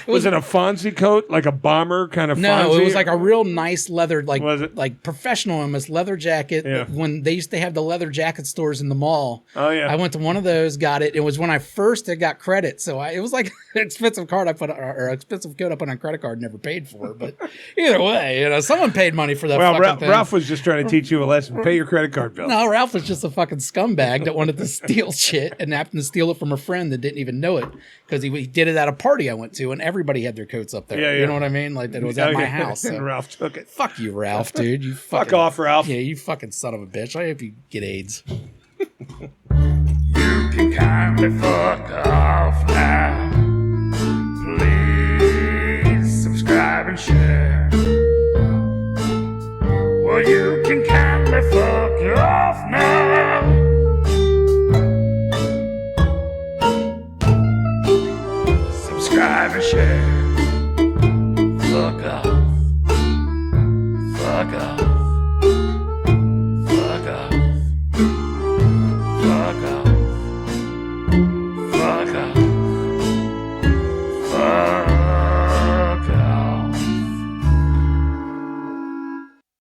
was it a Fonzie coat, like a bomber kind of? No, Fonzie? It was like a real nice leather, like professional almost leather jacket. Yeah. When they used to have the leather jacket stores in the mall. Oh yeah. I went to one of those, got it. It was when I first had got credit, so it was like an expensive coat I put on credit card, never paid for. But either way, someone paid money for that. Well, Ralph was just trying to teach you a lesson. Pay your credit card bill. No, Ralph was just a fucking scumbag that wanted to steal shit and happened to steal it from a friend that didn't even know it because he did it at a party I went to and everybody had their coats up there. Yeah. You know what I mean? Like that it was at my house. So. And Ralph took it. Fuck you, Ralph, dude. You fuck off, Ralph. Yeah, you fucking son of a bitch. I hope you get AIDS. You can kindly fuck off now. Please subscribe and share. Well, you can kindly fuck off now. Subscribe and share. Fuck off. Fuck off.